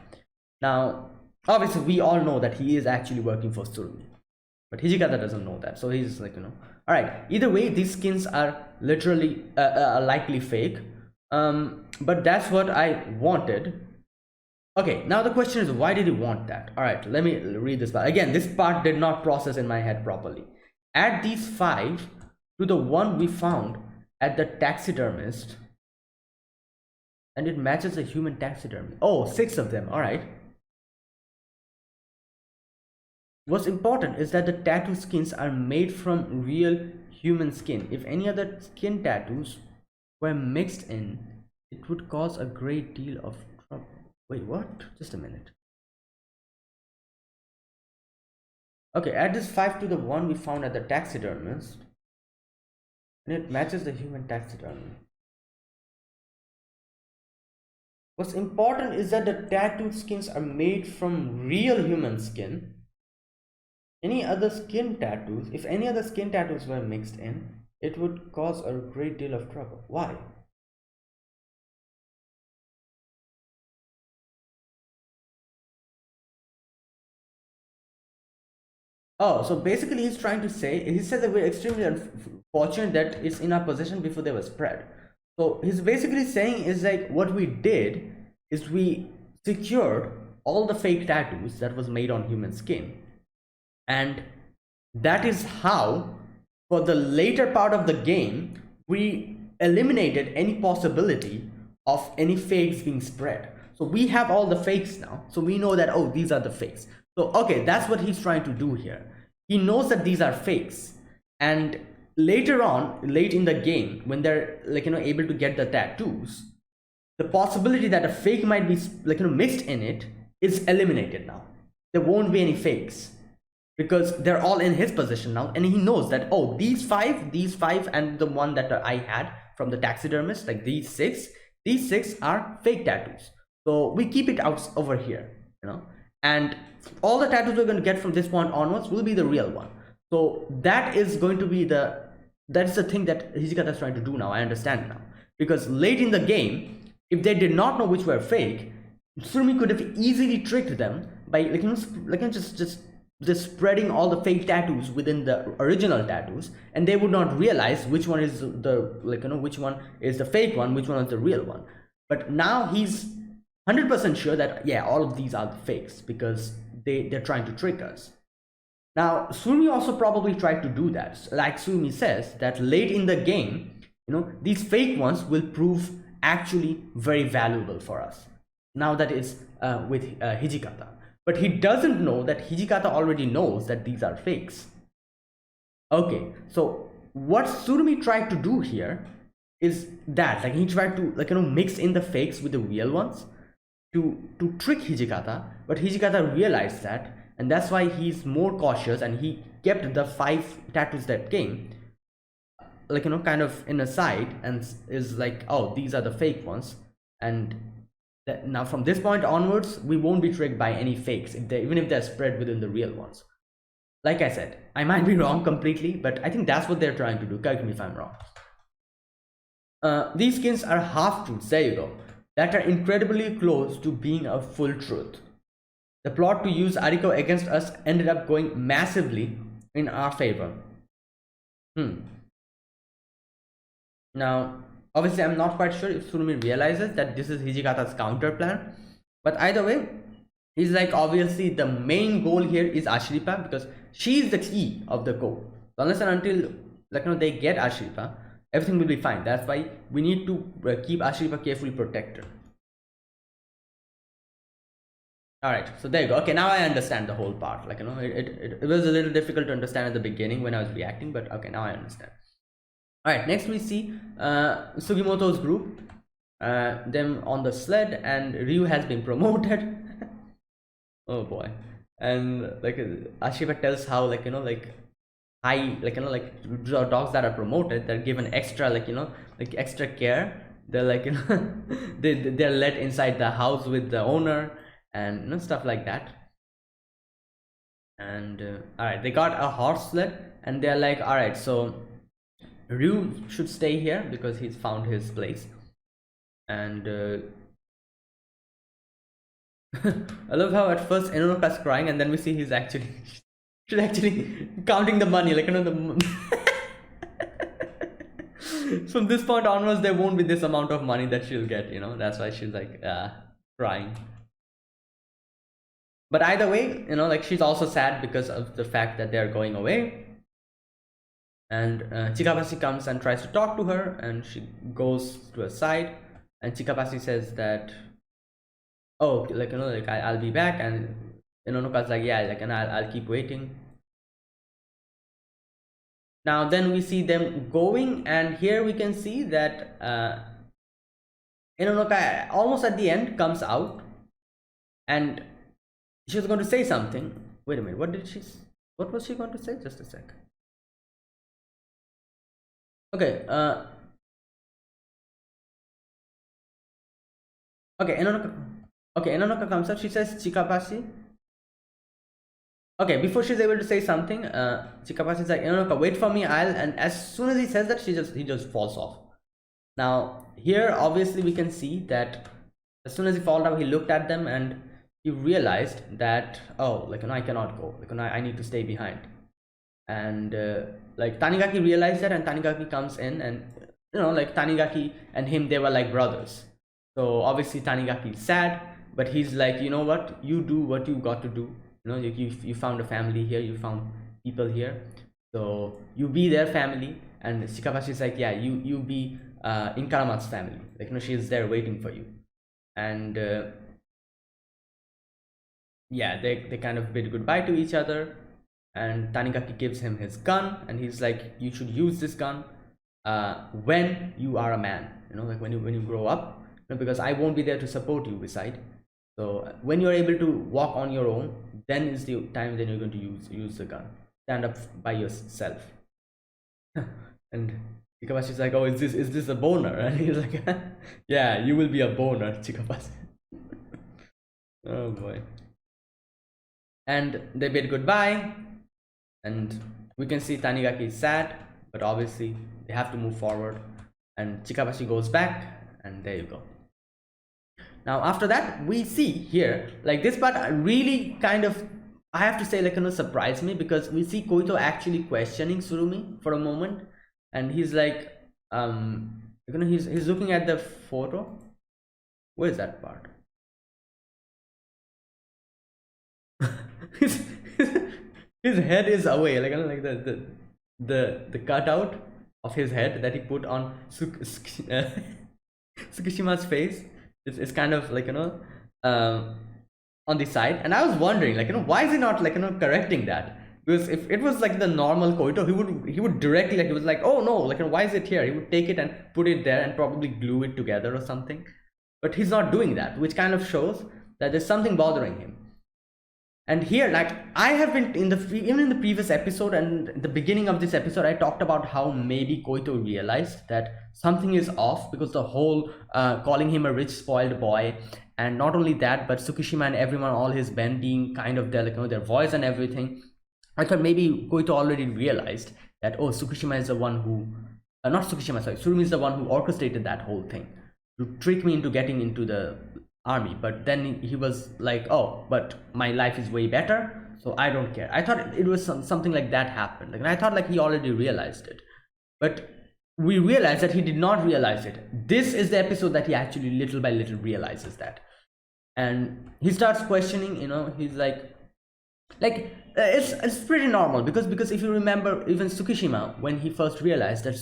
Now, obviously, we all know that he is actually working for Tsurumi. But Hijikata doesn't know that. So he's like, Alright, either way, these skins are literally likely fake. But that's what I wanted. Okay, now the question is, why did he want that? Alright, let me read this part. Again, this part did not process in my head properly. Add these 5 to the one we found at the taxidermist, and it matches a human taxidermy. Oh, 6 of them. Alright. What's important is that the tattoo skins are made from real human skin. If any other skin tattoos were mixed in, it would cause a great deal of trouble. Wait, what? Just a minute. Okay, add this 5 to the one we found at the taxidermist, and it matches the human taxidermy. What's important is that the tattoo skins are made from real human skin. Any other skin tattoos, if any other skin tattoos were mixed in, it would cause a great deal of trouble. Why? Oh, so basically he's trying to say, he says that we're extremely unfortunate that it's in our possession before they were spread. So he's basically saying is like, what we did is we secured all the fake tattoos that was made on human skin, and that is how, for the later part of the game, we eliminated any possibility of any fakes being spread. So we have all the fakes now, so we know that, oh, these are the fakes. So okay, that's what he's trying to do here. He knows that these are fakes, and later on, late in the game, when they're like able to get the tattoos, the possibility that a fake might be like mixed in it is eliminated now. There won't be any fakes because they're all in his possession now, and he knows that, oh, these five and the one that I had from the taxidermist, like these six are fake tattoos. So we keep it out over here, and all the tattoos we're going to get from this point onwards will be the real one. So that is going to be that's the thing that Hijikata is trying to do now. I understand now, because late in the game, if they did not know which were fake, Tsurumi could have easily tricked them by just spreading all the fake tattoos within the original tattoos, and they would not realize which one is which one is the fake one, which one is the real one. But now he's 100% sure that, yeah, all of these are the fakes because they're trying to trick us. Now, Tsurumi also probably tried to do that. Like Tsurumi says, that late in the game, these fake ones will prove actually very valuable for us. Now that is with Hijikata. But he doesn't know that Hijikata already knows that these are fakes. Okay, so what Tsurumi tried to do here is that, like, he tried to mix in the fakes with the real ones to trick Hijikata, but Hijikata realized that, and that's why he's more cautious, and he kept the 5 tattoos that came kind of in a side, and is like, oh, these are the fake ones. And now from this point onwards, we won't be tricked by any fakes, even if they're spread within the real ones. Like I said, I might be wrong completely, but I think that's what they're trying to do. Correct me if I'm wrong. These skins are half-truths, there you go, that are incredibly close to being a full truth. The plot to use Ariko against us ended up going massively in our favor. Now, obviously, I'm not quite sure if Tsurumi realizes that this is Hijikata's counter plan, But either way, he's like, obviously the main goal here is Ashripa, because she's the key of the code. So unless and until like they get Ashripa, everything will be fine. That's why we need to keep Ashripa carefully protected. All right, so there you go. Okay, now I understand the whole part. Like it was a little difficult to understand at the beginning when I was reacting, but okay, now I understand. All right, next we see Sugimoto's group, them on the sled, and Ryu has been promoted. Oh boy. And like Ashiva tells how like high dogs that are promoted, they're given extra like extra care. They're like they're let inside the house with the owner and stuff like that. And all right, they got a horse sled, and they're like, all right, so Ryu should stay here because he's found his place. And I love how at first Enonoka's crying, and then we see she's actually counting the money, like from this point onwards there won't be this amount of money that she'll get, that's why she's like crying. But either way, like she's also sad because of the fact that they're going away. And Chikabashi comes and tries to talk to her, and she goes to her side, and Chikabashi says that, oh, I'll be back, and Enonoka's like, yeah, and I'll keep waiting. Now then we see them going, and here we can see that Enonoka almost at the end comes out, and she was going to say something. Wait a minute, what was she going to say? Just a sec. Okay, Enonoka comes up. She says, Chikabashi. Okay, before she's able to say something, Chikabashi's like, Enonoka, wait for me, and as soon as he says that, he just falls off. Now here obviously we can see that as soon as he falls down, he looked at them and he realized that, oh, I cannot go, I need to stay behind. And like Tanigaki realized that, and Tanigaki comes in, and Tanigaki and him, they were like brothers. So obviously Tanigaki is sad, but he's like, you know what, you do what you got to do. You found a family here, you found people here, so you be their family. And Shikabashi is like, yeah, you be in Karamat's family, she's there waiting for you. And yeah, they kind of bid goodbye to each other, and Tanigaki gives him his gun, and he's like, you should use this gun when you are a man, when you grow up, because I won't be there to support you beside. So when you're able to walk on your own, then is the time then you're going to use the gun. Stand up by yourself. And Chikabashi's like, oh, is this a boner? And he's like, yeah, you will be a boner, Chikabashi. Oh boy. And they bid goodbye, and we can see Tanigaki is sad, but obviously they have to move forward. And Chikabashi goes back, and there you go. Now after that, we see here, like this part really kind of, I have to say, surprised me, because we see Koito actually questioning Surumi for a moment, and he's like, he's looking at the photo. Where is that part? his head is away, like the cutout of his head that he put on Tsukishima's face. It's kind of on the side, and I was wondering, why is he not correcting that? Because if it was like the normal Koito, he would directly, he was like, oh no, why is it here? He would take it and put it there and probably glue it together or something. But he's not doing that, which kind of shows that there's something bothering him. And here, I have been even in the previous episode and the beginning of this episode, I talked about how maybe Koito realized that something is off, because the whole calling him a rich spoiled boy, and not only that, but Tsukishima and everyone, all his men being kind of there, their voice and everything. I thought maybe Koito already realized that, oh, Tsukishima is the one who, not Tsukishima, sorry, Surumi is the one who orchestrated that whole thing to trick me into getting into the army. But then he was like, oh, but my life is way better, so I don't care. I thought it was something like that happened, and I thought he already realized it, but we realized that he did not realize it. This is the episode that he actually little by little realizes that. and he starts questioning. He's it's pretty normal, because if you remember, even Tsukishima, when he first realized that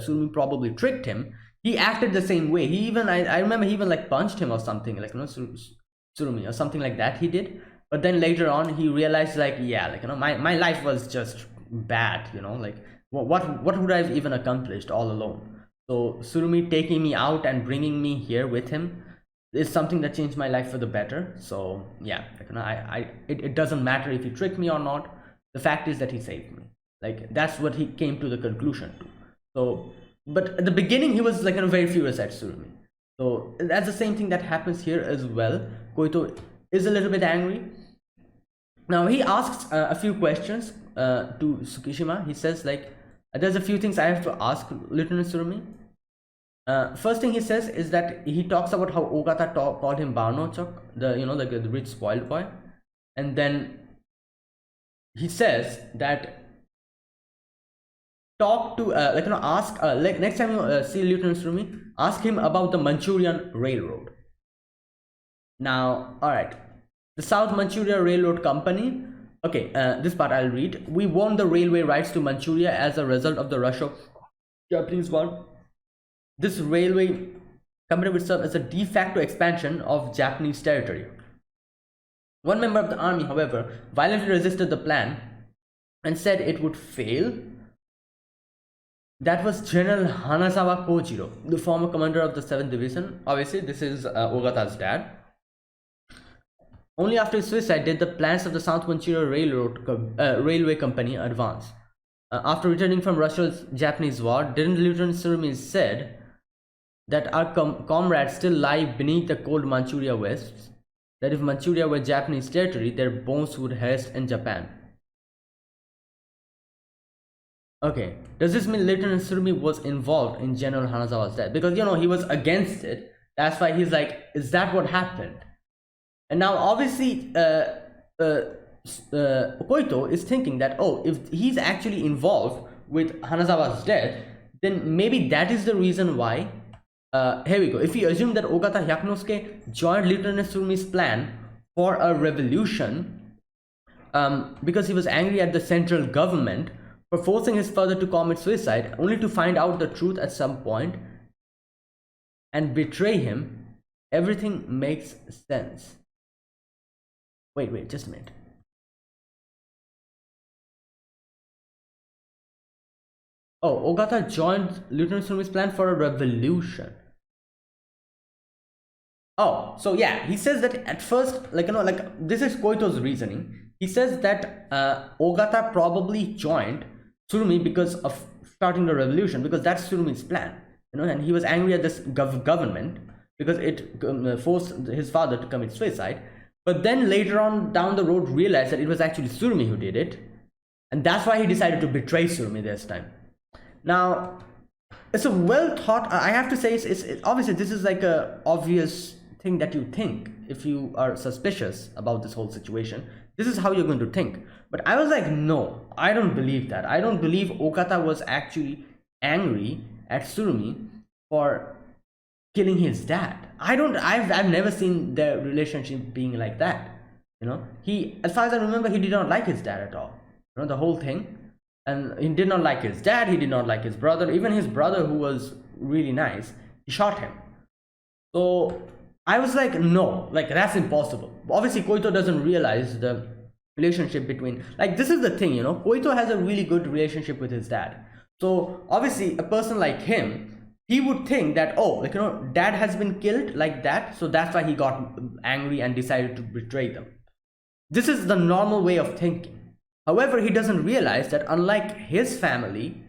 Surumi probably tricked him, he acted the same way. He even I remember he even like punched him or something, Surumi or something like that he did. But then later on he realized, like, yeah, my life was just bad, like what would I have even accomplished all alone? So Surumi taking me out and bringing me here with him is something that changed my life for the better. So yeah, it doesn't matter if he tricked me or not. The fact is that he saved me. Like, that's what he came to the conclusion to. So, but at the beginning he was like very furious at Surumi. So that's the same thing that happens here as well. Koito is a little bit angry. Now he asks a few questions to Tsukishima. He says, like, there's a few things I have to ask Lieutenant Surumi. First thing he says is that he talks about how Ogata called him Barnochok, the rich spoiled boy, and then he says that talk to ask next time you see Lieutenant Surumi, ask him about the Manchurian Railroad. Now, all right, the South Manchuria Railroad Company. Okay, this part I'll read. We won the railway rights to Manchuria as a result of the Russo-Japanese War. This railway company would serve as a de facto expansion of Japanese territory. One member of the army, however, violently resisted the plan and said it would fail. That was General Hanazawa Kojiro, the former commander of the 7th Division. Obviously, this is Ogata's dad. Only after his suicide did the plans of the South Manchuria Railway Company advance. After returning from Russia's Japanese War, didn't Lieutenant Surumi said that our comrades still lie beneath the cold Manchuria wastes, that if Manchuria were Japanese territory, their bones would rest in Japan. Okay, does this mean Lieutenant Surumi was involved in General Hanazawa's death? Because, he was against it. That's why he's like, is that what happened? And now, obviously, Koito is thinking that, oh, if he's actually involved with Hanazawa's death, then maybe that is the reason why. Here we go. If we assume that Ogata Hyakunosuke joined Lieutenant Surumi's plan for a revolution, because he was angry at the central government for forcing his father to commit suicide, only to find out the truth at some point and betray him, everything makes sense. Wait, just a minute. Oh, Ogata joined Lieutenant Surumi's plan for a revolution. Oh, so yeah, he says that at first, this is Koito's reasoning. He says that Ogata probably joined Surumi because of starting the revolution, because that's Surumi's plan, and he was angry at this government because it forced his father to commit suicide. But then later on down the road realized that it was actually Surumi who did it, and that's why he decided to betray Surumi this time. Now, it's a well thought. I have to say, it's obviously this is like a obvious thing that you think if you are suspicious about this whole situation. This is how you're going to think. But I was like, no, I don't believe that. I don't believe Okata was actually angry at Surumi for killing his dad. I've never seen their relationship being like that. He, as far as I remember, he did not like his dad at all. The whole thing. And he did not like his dad, he did not like his brother. Even his brother, who was really nice, he shot him. So I was like, no, that's impossible. Obviously, Koito doesn't realize the relationship between, this is the thing, Koito has a really good relationship with his dad. So obviously, a person like him, he would think that, oh, dad has been killed like that, so that's why he got angry and decided to betray them. This is the normal way of thinking. However, he doesn't realize that unlike his family,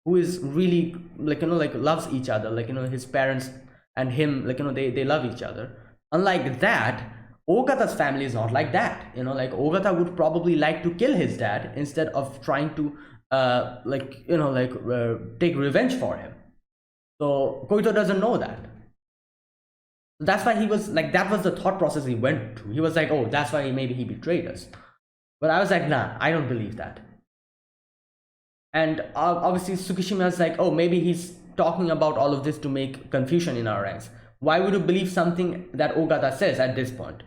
who is really loves each other, his parents and him, they love each other. Unlike that, Ogata's family is not like that. Ogata would probably like to kill his dad instead of trying to take revenge for him. So Koito doesn't know that. That's why he was like, that was the thought process he went through. He was like, oh, that's why maybe he betrayed us. But I was like, nah, I don't believe that. And obviously Tsukishima's like, oh, maybe he's talking about all of this to make confusion in our ranks. Why would you believe something that Ogata says at this point?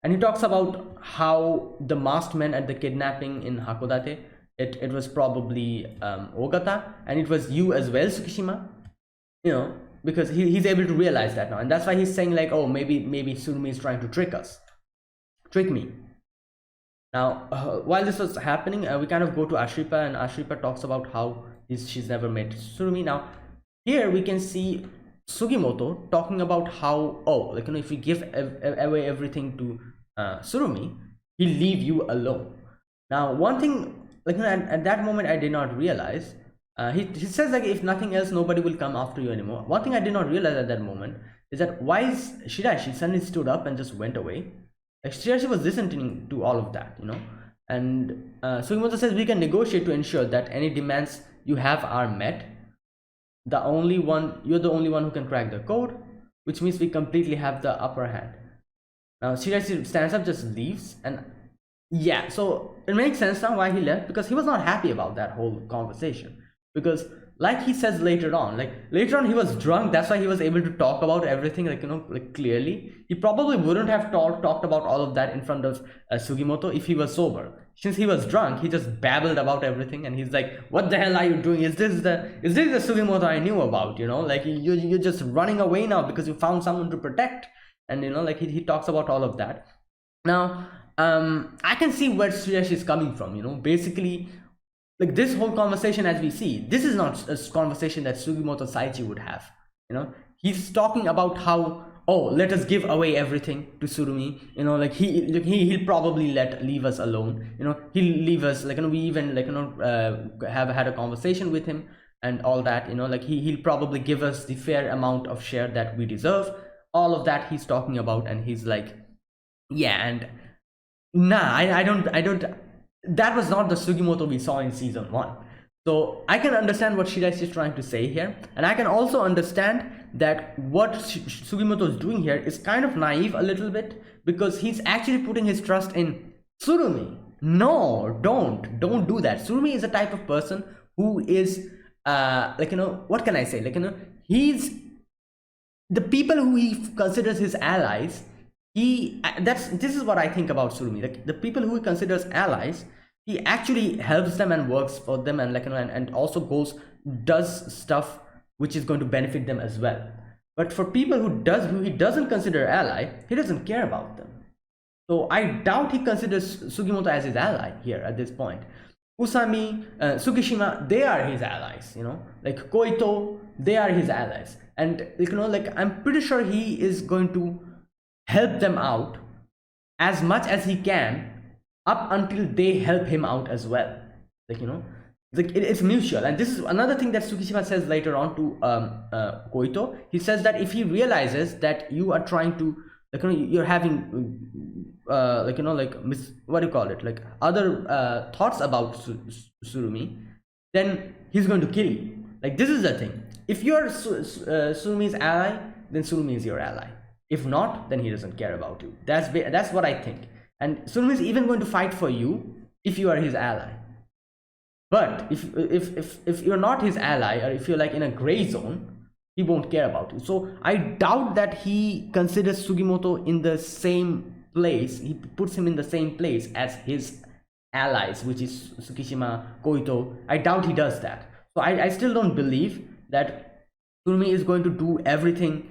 and he talks about how the masked men at the kidnapping in Hakodate, it was probably Ogata, and it was you as well, Tsukishima, you know, because he's able to realize that now, and that's why he's saying like, oh, maybe Surumi is trying to trick me. Now, while this was happening, we kind of go to Ashripa, and Ashripa talks about how she's never met Surumi. Now, here we can see Sugimoto talking about how, oh, like, you know, if we give away everything to Surumi, he'll leave you alone. Now, one thing, like, you know, at that moment, I did not realize. He says like, if nothing else, nobody will come after you anymore. One thing I did not realize at that moment is that why is Shiraishi suddenly stood up and just went away. Like, Shiraishi was listening to all of that, you know. And Sugimoto says we can negotiate to ensure that any demands you have are met. You're the only one who can crack the code, which means we completely have the upper hand. Now Shiraishi stands up, just leaves, and yeah, so it makes sense now why he left, because he was not happy about that whole conversation. Because like he says later on, he was drunk, that's why he was able to talk about everything, like, you know, like clearly. He probably wouldn't have talked about all of that in front of Sugimoto if he was sober. Since he was drunk, he just babbled about everything, and he's like, what the hell are you doing? Is this the Sugimoto I knew about, you know? Like, you're just running away now because you found someone to protect. And, you know, like, he talks about all of that. Now, I can see where Suyashi is coming from, you know. Basically, like, this whole conversation, as we see, this is not a conversation that Sugimoto Saichi would have, you know. He's talking about how, oh, let us give away everything to Surumi, you know, like, he'll probably leave us alone, you know. He'll leave us, like, you know, we even, like, you know, have had a conversation with him and all that, you know, like, he'll probably give us the fair amount of share that we deserve. All of that he's talking about, and he's like, yeah, and nah, I don't, that was not the Sugimoto we saw in season 1. So I can understand what Shiraishi is trying to say here, and I can also understand that what Sugimoto is doing here is kind of naive a little bit, because he's actually putting his trust in Surumi. No, don't do that. Surumi is a type of person who is like, you know, what can I say, like, you know, he's the people who he considers his allies. This is what I think about Surumi. Like, the people who he considers allies, he actually helps them and works for them, and, like, you know, and also does stuff which is going to benefit them as well. But for people who he doesn't consider ally, he doesn't care about them. So I doubt he considers Sugimoto as his ally here at this point. Usami, Tsukishima, they are his allies, you know, like Koito, they are his allies, and, you know, like, I'm pretty sure he is going to help them out as much as he can up until they help him out as well, like, you know, like, it's mutual. And this is another thing that Tsukishima says later on to Koito. He says that if he realizes that you are trying to, like, you know, you're having like, you know, like, what do you call it, like, other thoughts about Surumi, then he's going to kill you. Like, this is the thing. If you're Surumi's ally, then Surumi is your ally. If not, then he doesn't care about you. That's what I think. And Surumi is even going to fight for you if you are his ally. But if you're not his ally, or if you're, like, in a gray zone, he won't care about you. So I doubt that he considers Sugimoto in the same place. He puts him in the same place as his allies, which is Tsukishima, Koito. I doubt he does that. So I still don't believe that Surumi is going to do everything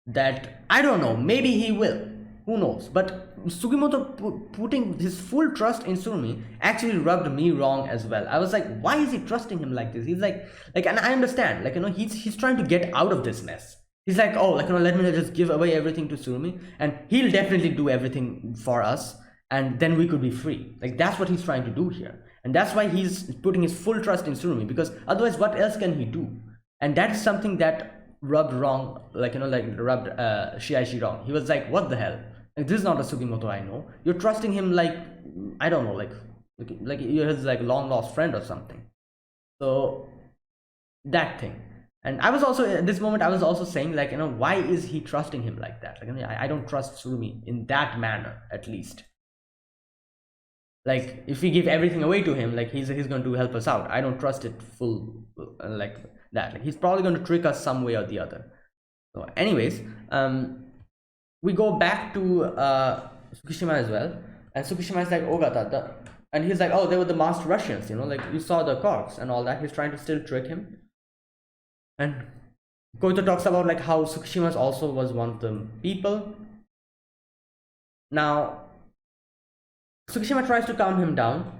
that, I don't know, maybe he will, who knows. But Sugimoto putting his full trust in Surumi actually rubbed me wrong as well. I was like, why is he trusting him like this? He's like, and I understand, like, you know, he's trying to get out of this mess. He's like, oh, like, you know, let me just give away everything to Surumi, and he'll definitely do everything for us, and then we could be free. Like, that's what he's trying to do here, and that's why he's putting his full trust in Surumi, because otherwise what else can he do? And that's something that rubbed wrong, like, you know, like, rubbed Shiraishi wrong. He was like, what the hell? Like, this is not a Sugimoto I know. You're trusting him like, I don't know, like you're his, like, long lost friend or something. So that thing. And I was also, at this moment, I was also saying, like, you know, why is he trusting him like that? Like, I mean, I don't trust Surumi in that manner, at least. Like, if we give everything away to him, like, he's going to help us out. I don't trust it full, like that. Like, he's probably going to trick us some way or the other. So anyways, we go back to Tsukishima as well. And Tsukishima is like, Ogata, and he's like, oh, they were the masked Russians, you know, like you saw the corpse and all that. He's trying to still trick him. And Koito talks about like how Tsukishima also was one of the people. Now, Tsukishima tries to calm him down,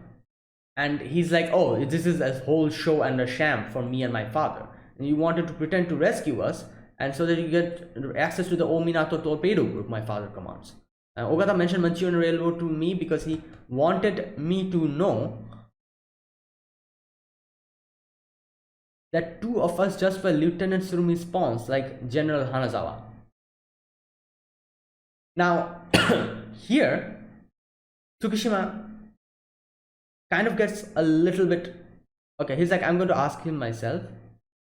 and he's like, oh, this is a whole show and a sham for me and my father. And you wanted to pretend to rescue us, and so that you get access to the Ominato torpedo group my father commands. Ogata mentioned Manchurian Railroad to me because he wanted me to know that two of us just were Lieutenant Tsurumi's pawns, like General Hanazawa. Now, here, Tsukishima kind of gets a little bit... Okay, he's like, I'm going to ask him myself.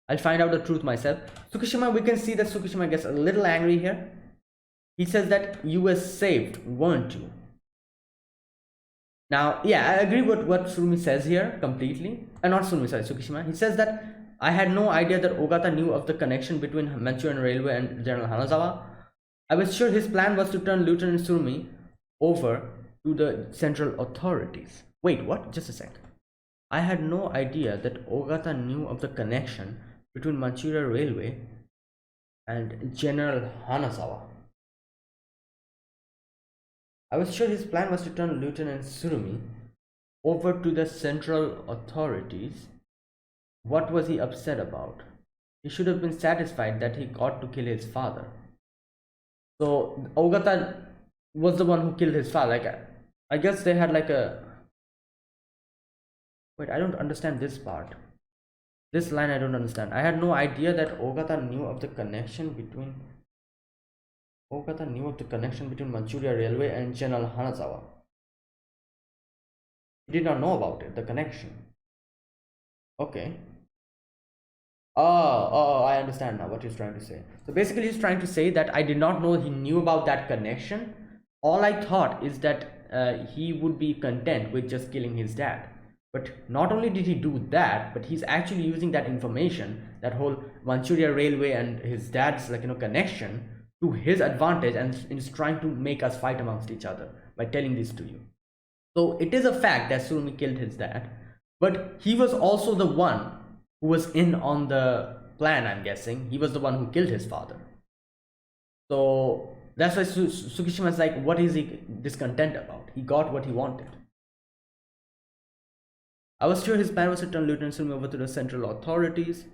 I'll find out the truth myself. Tsukishima, we can see that Tsukishima gets a little angry here. He says that you were saved, weren't you? Now, yeah, I agree with what Tsurumi says here completely. Not Tsurumi, sorry, Tsukishima. He says that I had no idea that Ogata knew of the connection between Manchurian Railway and General Hanazawa. I was sure his plan was to turn Lieutenant Tsurumi over to the central authorities. Wait, what? Just a sec. I had no idea that Ogata knew of the connection between Manchuria Railway and General Hanazawa. I was sure his plan was to turn Lieutenant Tsurumi over to the central authorities. What was he upset about? He should have been satisfied that he got to kill his father. So Ogata was the one who killed his father. Like, I guess they had like a... Wait, I don't understand this part. This line I don't understand. I had no idea that Ogata knew of the connection between... Ogata knew of the connection between Manchuria Railway and General Hanazawa. He did not know about it, the connection. Okay. Oh, I understand now what he's trying to say. So basically he's trying to say that I did not know he knew about that connection. All I thought is that he would be content with just killing his dad. But not only did he do that, but he's actually using that information, that whole Manchuria Railway and his dad's connection, to his advantage, and is trying to make us fight amongst each other by telling this to you. So it is a fact that Tsurumi killed his dad, but he was also the one who was in on the plan, I'm guessing. He was the one who killed his father. So that's why Tsukishima is like, what is he discontent about? He got what he wanted. I was sure his plan was to turn Lieutenant Tsurumi over to the central authorities.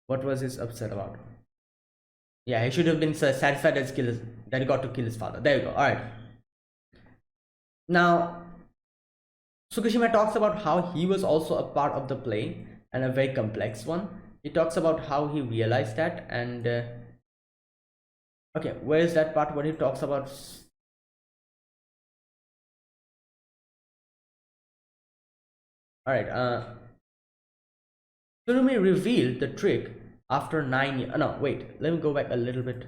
What was his upset about? Yeah, he should have been satisfied that he got to kill his father. There you go. Alright. Now, Tsukishima talks about how he was also a part of the play, and a very complex one. He talks about how he realized that, and okay, where is that part where he talks about... Alright, Tsurumi revealed the trick after 9 years. No, wait, let me go back a little bit.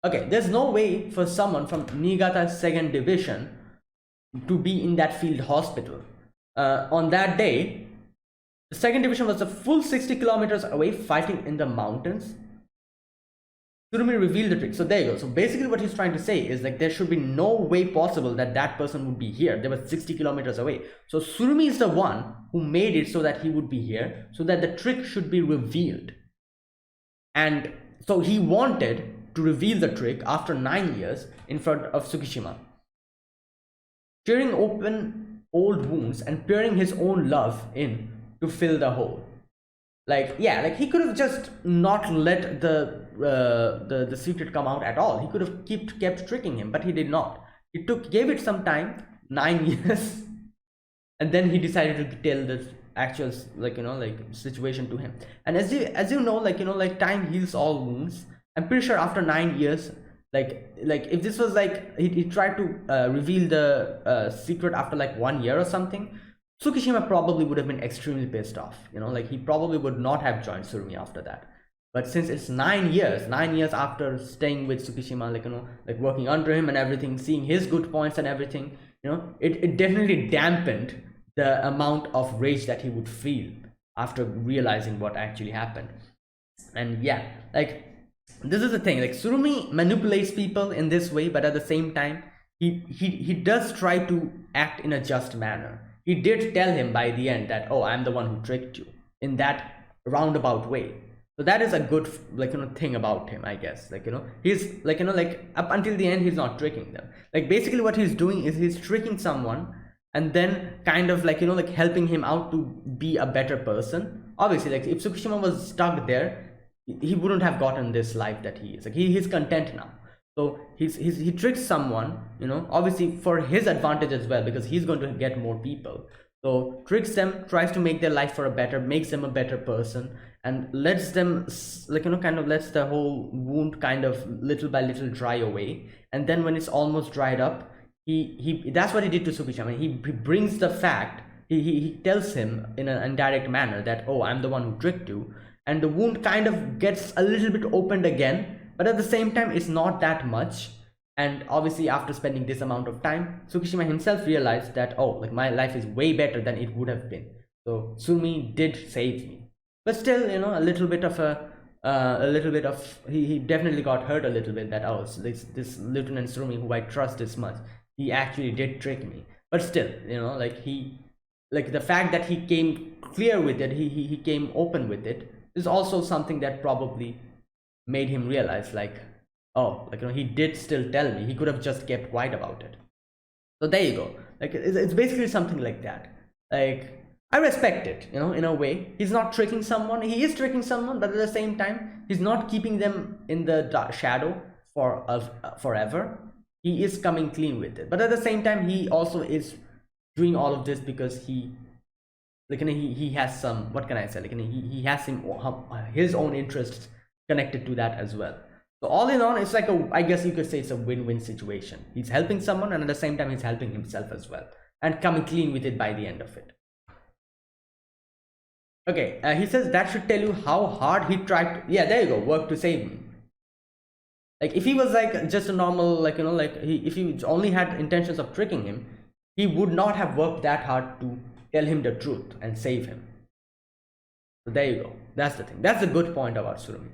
Okay, there's no way for someone from Niigata's 2nd Division to be in that field hospital. On that day, the 2nd Division was a full 60 kilometers away fighting in the mountains. Tsurumi revealed the trick. So there you go. So basically what he's trying to say is like there should be no way possible that that person would be here. They were 60 kilometers away. So Tsurumi is the one who made it so that he would be here, so that the trick should be revealed. And so he wanted to reveal the trick after 9 years in front of Tsukishima, tearing open old wounds and pouring his own love in to fill the hole. Like, yeah, like he could have just not let the secret come out at all. He could have kept tricking him, but he did not. He gave it some time, 9 years, and then he decided to tell the actual situation to him. And as you know, time heals all wounds. I'm pretty sure after 9 years, like if this was like he tried to reveal the secret after like 1 year or something, Tsukishima probably would have been extremely pissed off. He probably would not have joined Tsurumi after that. But since it's 9 years, 9 years after staying with Tsukishima, working under him and everything, seeing his good points and everything, it definitely dampened the amount of rage that he would feel after realizing what actually happened. And yeah, this is the thing, Tsurumi manipulates people in this way, but at the same time, he does try to act in a just manner. He did tell him by the end that, oh, I'm the one who tricked you, in that roundabout way. So that is a good, like, thing about him, I guess. Like, he's like, like, up until the end he's not tricking them. Like, basically what he's doing is he's tricking someone and then kind of like, like, helping him out to be a better person. Obviously, like, if Tsukishima was stuck there, he wouldn't have gotten this life that he is. Like, he's content now. So he tricks someone, obviously for his advantage as well, because he's going to get more people. So tricks them, tries to make their life for a better, makes them a better person, and lets them, like, kind of lets the whole wound kind of little by little dry away. And then when it's almost dried up, he that's what he did to Tsukishima. He brings the fact, he tells him in an indirect manner that, oh, I'm the one who tricked you, and the wound kind of gets a little bit opened again, but at the same time it's not that much. And obviously after spending this amount of time, Tsukishima himself realized that, oh, like, my life is way better than it would have been. So Surumi did save me, but still, a little bit of he definitely got hurt a little bit, that, oh, so this Lieutenant Surumi, who I trust this much, he actually did trick me. But still, like, like, the fact that he came clear with it, he came open with it, is also something that probably made him realize, like, oh, like, he did still tell me. He could have just kept quiet about it. So there you go. Like, it's basically something like that. Like, I respect it, in a way. He's not tricking someone. He is tricking someone, but at the same time, he's not keeping them in the shadow for forever. He is coming clean with it. But at the same time, he also is doing all of this because he, like, he has some, what can I say? Like, he has his own interests connected to that as well. So all in all, it's like I guess you could say it's a win-win situation. He's helping someone, and at the same time he's helping himself as well, and coming clean with it by the end of it. Okay, he says that should tell you how hard he tried to, yeah, there you go, work to save me. Like, if he was like just a normal, like, like, if he only had intentions of tricking him, he would not have worked that hard to tell him the truth and save him. So there you go. That's the thing. That's the good point about Surumi.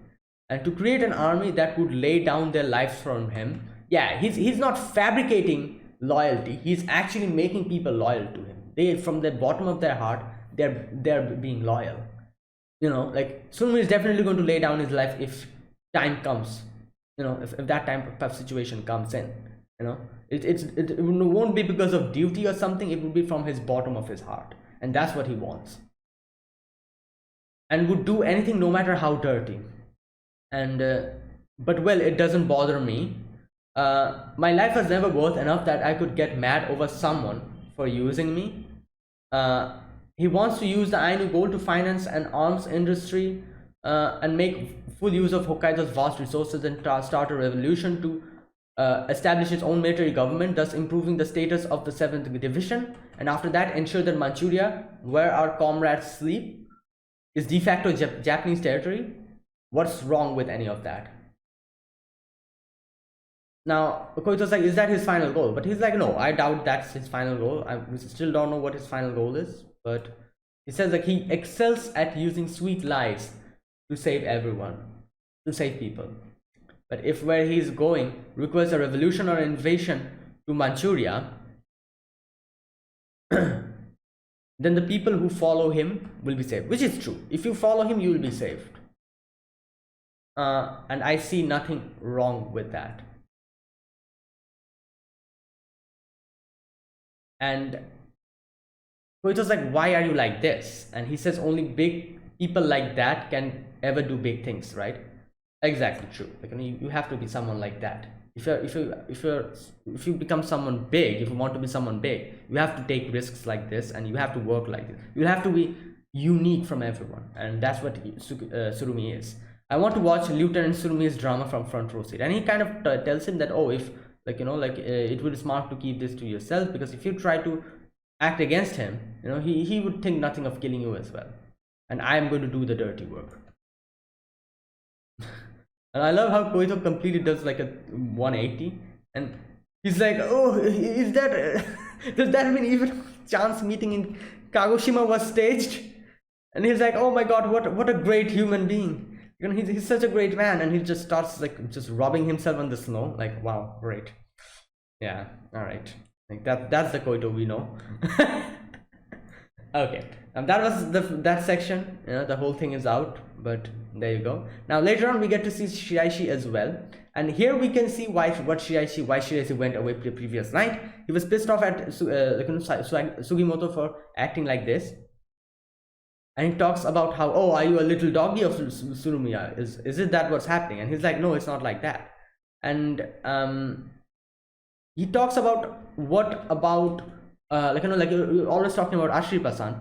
And to create an army that would lay down their lives for him, yeah, he's not fabricating loyalty. He's actually making people loyal to him. They, from the bottom of their heart, they're being loyal. Like, Surumi is definitely going to lay down his life if time comes. If that type of situation comes in. It won't be because of duty or something. It will be from his bottom of his heart, and that's what he wants. And would do anything, no matter how dirty. And but well, it doesn't bother me. My life was never worth enough that I could get mad over someone for using me. He wants to use the Ainu gold to finance an arms industry and make full use of Hokkaido's vast resources and start a revolution to establish its own military government, thus improving the status of the 7th Division, and after that ensure that Manchuria, where our comrades sleep, is de facto Japanese territory. What's wrong with any of that? Now, Koito's like, is that his final goal? But he's like, no, I doubt that's his final goal. We still don't know what his final goal is. But he says, like, he excels at using sweet lies to save everyone, to save people. But if where he's going requires a revolution or invasion to Manchuria, then the people who follow him will be saved, which is true. If you follow him, you will be saved. And I see nothing wrong with that. And Koito's like, why are you like this? And he says, only big people like that can ever do big things, right? Exactly true. Like, you have to be someone like that. If you become someone big, if you want to be someone big, you have to take risks like this, and you have to work like this. You have to be unique from everyone, and that's what Surumi is. I want to watch Lieutenant Surumi's drama from front row seat, and he kind of tells him that, oh, if it would be smart to keep this to yourself, because if you try to act against him, he would think nothing of killing you as well, and I am going to do the dirty work. And I love how Koito completely does like a 180, and he's like, oh, is that does that mean even chance meeting in Kagoshima was staged? And he's like, oh my god, what a great human being. He's such a great man, and he just starts like just rubbing himself on the snow, like, wow, great. Yeah, all right. Like that's the Koito we know. Okay, that was that section. The whole thing is out, but there you go. Now later on, we get to see Shiraishi as well, and here we can see why Shiraishi went away the previous night. He was pissed off at Sugimoto for acting like this, and he talks about how, oh, are you a little doggy of Surumiya? Is it that what's happening? And he's like, no, it's not like that. And he talks about what about like you're always talking about Ashripa-san.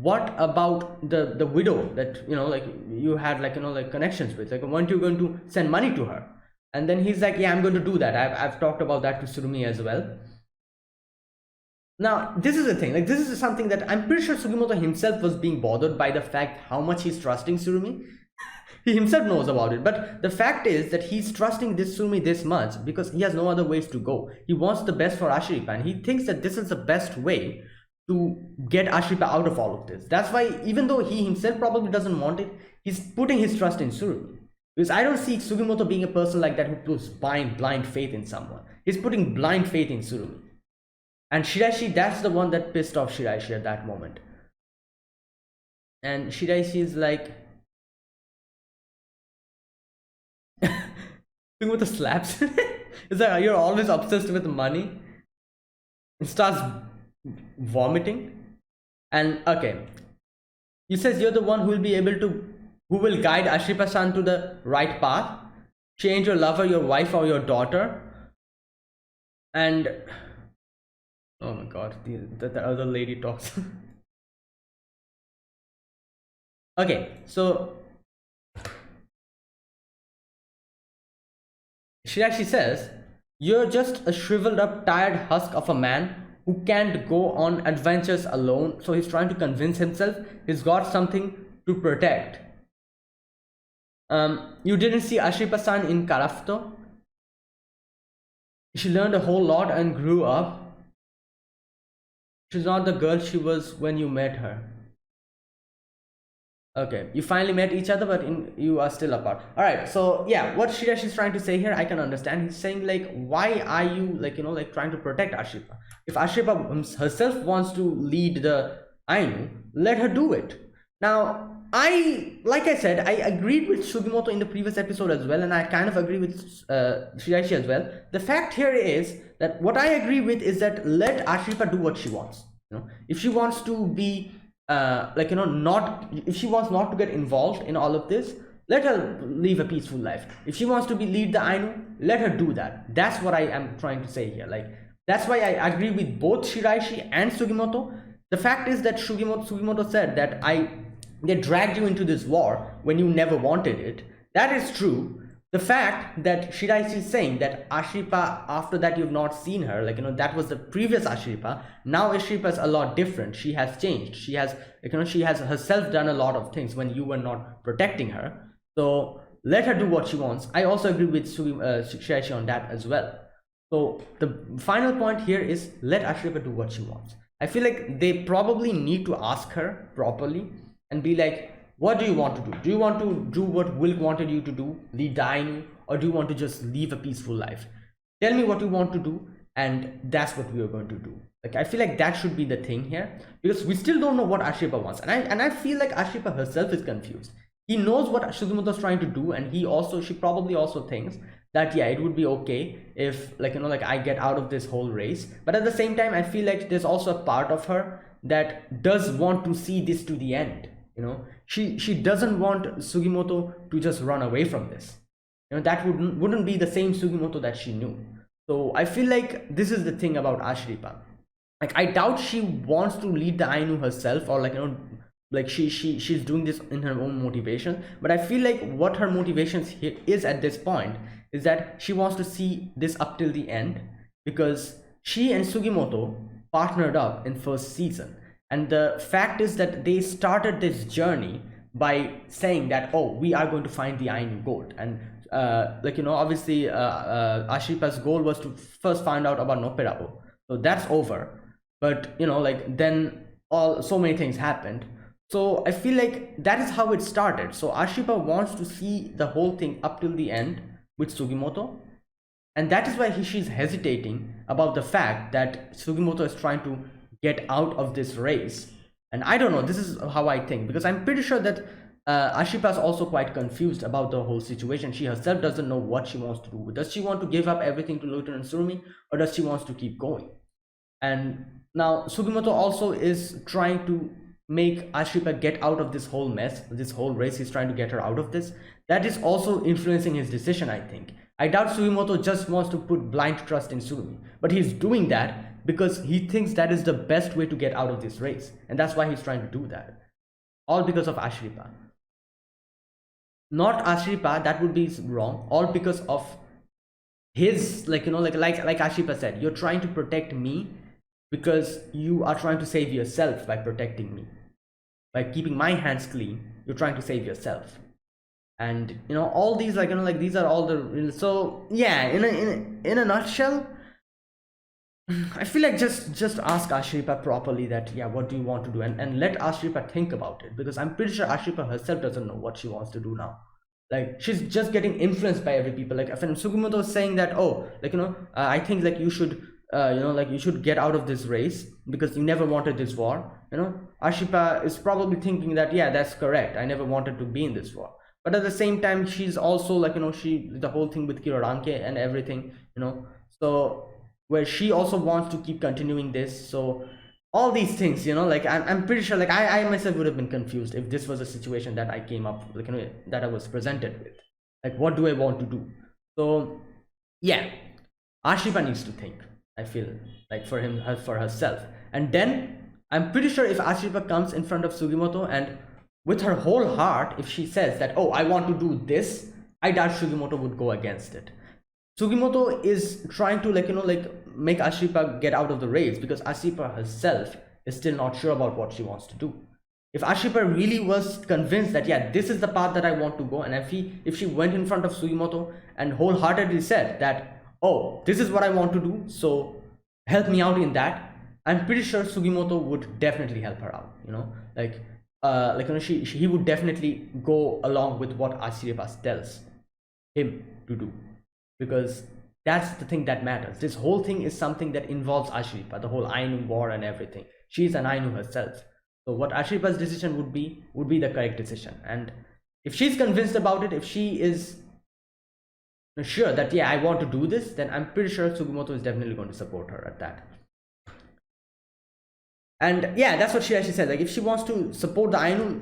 What about the widow that like you had like connections with? Like, weren't you going to send money to her? And then he's like, yeah, I'm going to do that. I've talked about that to Surumi as well. Now this is the thing, like this is something that I'm pretty sure Sugimoto himself was being bothered by, the fact how much he's trusting Surumi. He himself knows about it, but the fact is that he's trusting this Surumi this much because he has no other ways to go. He wants the best for Ashripa, and he thinks that this is the best way to get Ashripa out of all of this. That's why, even though he himself probably doesn't want it, he's putting his trust in Surumi. Because I don't see Sugimoto being a person like that who puts blind faith in someone. He's putting blind faith in Surumi. And Shiraishi, that's the one that pissed off Shiraishi at that moment. And Shiraishi is like, Sugimoto slaps. It's like, you're always obsessed with money. It starts vomiting. And okay, he says you're the one who will guide Ashripa-san to the right path. Change your lover, your wife, or your daughter. And oh my god, the other lady talks. Okay, so Shirashi says, you're just a shriveled up, tired husk of a man who can't go on adventures alone. So he's trying to convince himself he's got something to protect. You didn't see Ashripa-san in Karafuto? She learned a whole lot and grew up. She's not the girl she was when you met her. Okay, you finally met each other, but you are still apart. All right, so yeah, what Shirashi is trying to say here, I can understand. He's saying like, why are you like trying to protect Ashripa? If Ashripa herself wants to lead the Ainu, let her do it. Now, like I said, I agreed with Sugimoto in the previous episode as well, and I kind of agree with Shiraishi as well. The fact here is that what I agree with is that let Ashripa do what she wants. If she wants to be if she wants not to get involved in all of this, let her live a peaceful life. If she wants to lead the Ainu, let her do that. That's what I am trying to say here. Like, that's why I agree with both Shiraishi and Sugimoto. The fact is that Sugimoto said that they dragged you into this war when you never wanted it. That is true. The fact that Shiraishi is saying that Ashripa, after that you've not seen her, that was the previous Ashripa. Now Ashripa is a lot different. She has changed. She has, she has herself done a lot of things when you were not protecting her. So let her do what she wants. I also agree with Shiraishi on that as well. So the final point here is let Ashripa do what she wants. I feel like they probably need to ask her properly and be like, what do you want to do? Do you want to do what Wilk wanted you to do, lead the Ainu, or do you want to just live a peaceful life? Tell me what you want to do, and that's what we are going to do. Like, I feel like that should be the thing here, because we still don't know what Ashripa wants, and I feel like Ashripa herself is confused. He knows what Sugimoto is trying to do, and she probably also thinks that yeah, it would be okay if I get out of this whole race. But at the same time, I feel like there's also a part of her that does want to see this to the end. She doesn't want Sugimoto to just run away from this. That wouldn't be the same Sugimoto that she knew. So I feel like this is the thing about Ashripa. Like, I doubt she wants to lead the Ainu herself, or she's doing this in her own motivation. But I feel like what her motivation is at this point is that she wants to see this up till the end, because she and Sugimoto partnered up in first season. And the fact is that they started this journey by saying that, oh, we are going to find the Ainu gold. And obviously Ashripa's goal was to first find out about Nopperabo. So that's over. But then so many things happened. So I feel like that is how it started. So Ashripa wants to see the whole thing up till the end with Sugimoto. and that is why she's hesitating about the fact that Sugimoto is trying to get out of this race. And I don't know, this is how I think, because I'm pretty sure that Ashipa is also quite confused about the whole situation. She herself doesn't know what she wants to do. Does she want to give up everything to Lieutenant Surumi, or does she wants to keep going? And now Sugimoto also is trying to make Ashipa get out of this whole mess, this whole race. He's trying to get her out of this. That is also influencing his decision, I think. I doubt Sugimoto just wants to put blind trust in Surumi, but he's doing that because he thinks that is the best way to get out of this race, and that's why he's trying to do that. All because of Ashripa. Not Ashripa, that would be wrong. All because of his, like Ashripa said, you're trying to protect me because you are trying to save yourself by protecting me. By keeping my hands clean, you're trying to save yourself. And all these, these are all the, so yeah, in a nutshell, I feel like just ask Ashripa properly that, yeah, what do you want to do, and let Ashripa think about it, because I'm pretty sure Ashripa herself doesn't know what she wants to do now. Like, she's just getting influenced by every people. Like, if Sugimoto is saying that, oh, I think like you should you should get out of this race because you never wanted this war, Ashripa is probably thinking that, yeah, that's correct, I never wanted to be in this war. But at the same time, she's also she, the whole thing with Kiroranke and everything, so where she also wants to keep continuing this. So all these things, I'm pretty sure, I myself would have been confused if this was a situation that I came up, that I was presented with. Like, what do I want to do? So yeah, Ashripa needs to think, I feel like, for herself. And then I'm pretty sure if Ashripa comes in front of Sugimoto and with her whole heart, if she says that, oh, I want to do this, I doubt Sugimoto would go against it. Sugimoto is trying to make Ashripa get out of the race because Ashripa herself is still not sure about what she wants to do. If Ashripa really was convinced that, yeah, this is the path that I want to go, and if she went in front of Sugimoto and wholeheartedly said that, oh, this is what I want to do, so help me out in that, I'm pretty sure Sugimoto would definitely help her out. He would definitely go along with what Ashripa tells him to do, because that's the thing that matters. This whole thing is something that involves Ashripa, the whole Ainu war and everything. She's an Ainu herself, so what Ashripa's decision would be the correct decision. And if she's convinced about it, if she is sure that, yeah, I want to do this, then I'm pretty sure Sugimoto is definitely going to support her at that. And yeah, that's what she actually said. Like, if she wants to support the Ainu,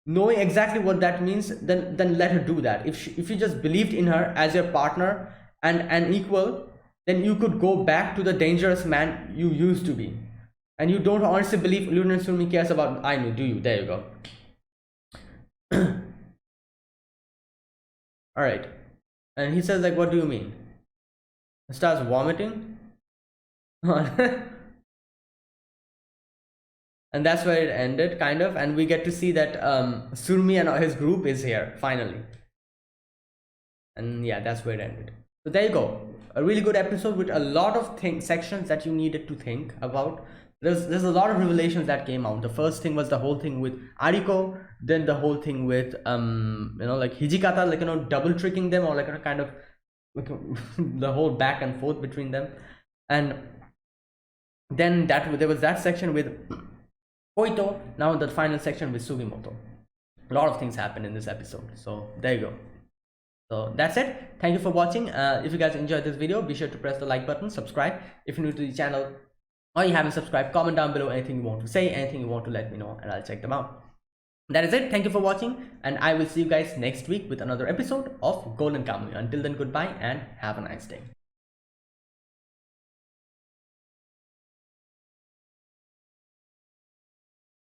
knowing exactly what that means, then let her do that. If you just believed in her as your partner and an equal, then you could go back to the dangerous man you used to be. And you don't honestly believe Lieutenant Surumi cares about Ainu, do you? There you go. All right. And he says, like, what do you mean? He starts vomiting. And that's where it ended, kind of. And we get to see that Surmi and his group is here, finally. And yeah, that's where it ended. So there you go. A really good episode with a lot of sections that you needed to think about. There's a lot of revelations that came out. The first thing was the whole thing with Ariko, then the whole thing with Hijikata, double tricking them, or kind of the whole back and forth between them. And then there was that section with Koito. Now the final section with Sugimoto. A lot of things happened in this episode. So there you go. So that's it. Thank you for watching. If you guys enjoyed this video, be sure to press the like button, subscribe if you're new to the channel, or you haven't subscribed. Comment down below anything you want to say, anything you want to let me know, and I'll check them out. That is it. Thank you for watching, and I will see you guys next week with another episode of Golden Kamuy. Until then, goodbye and have a nice day.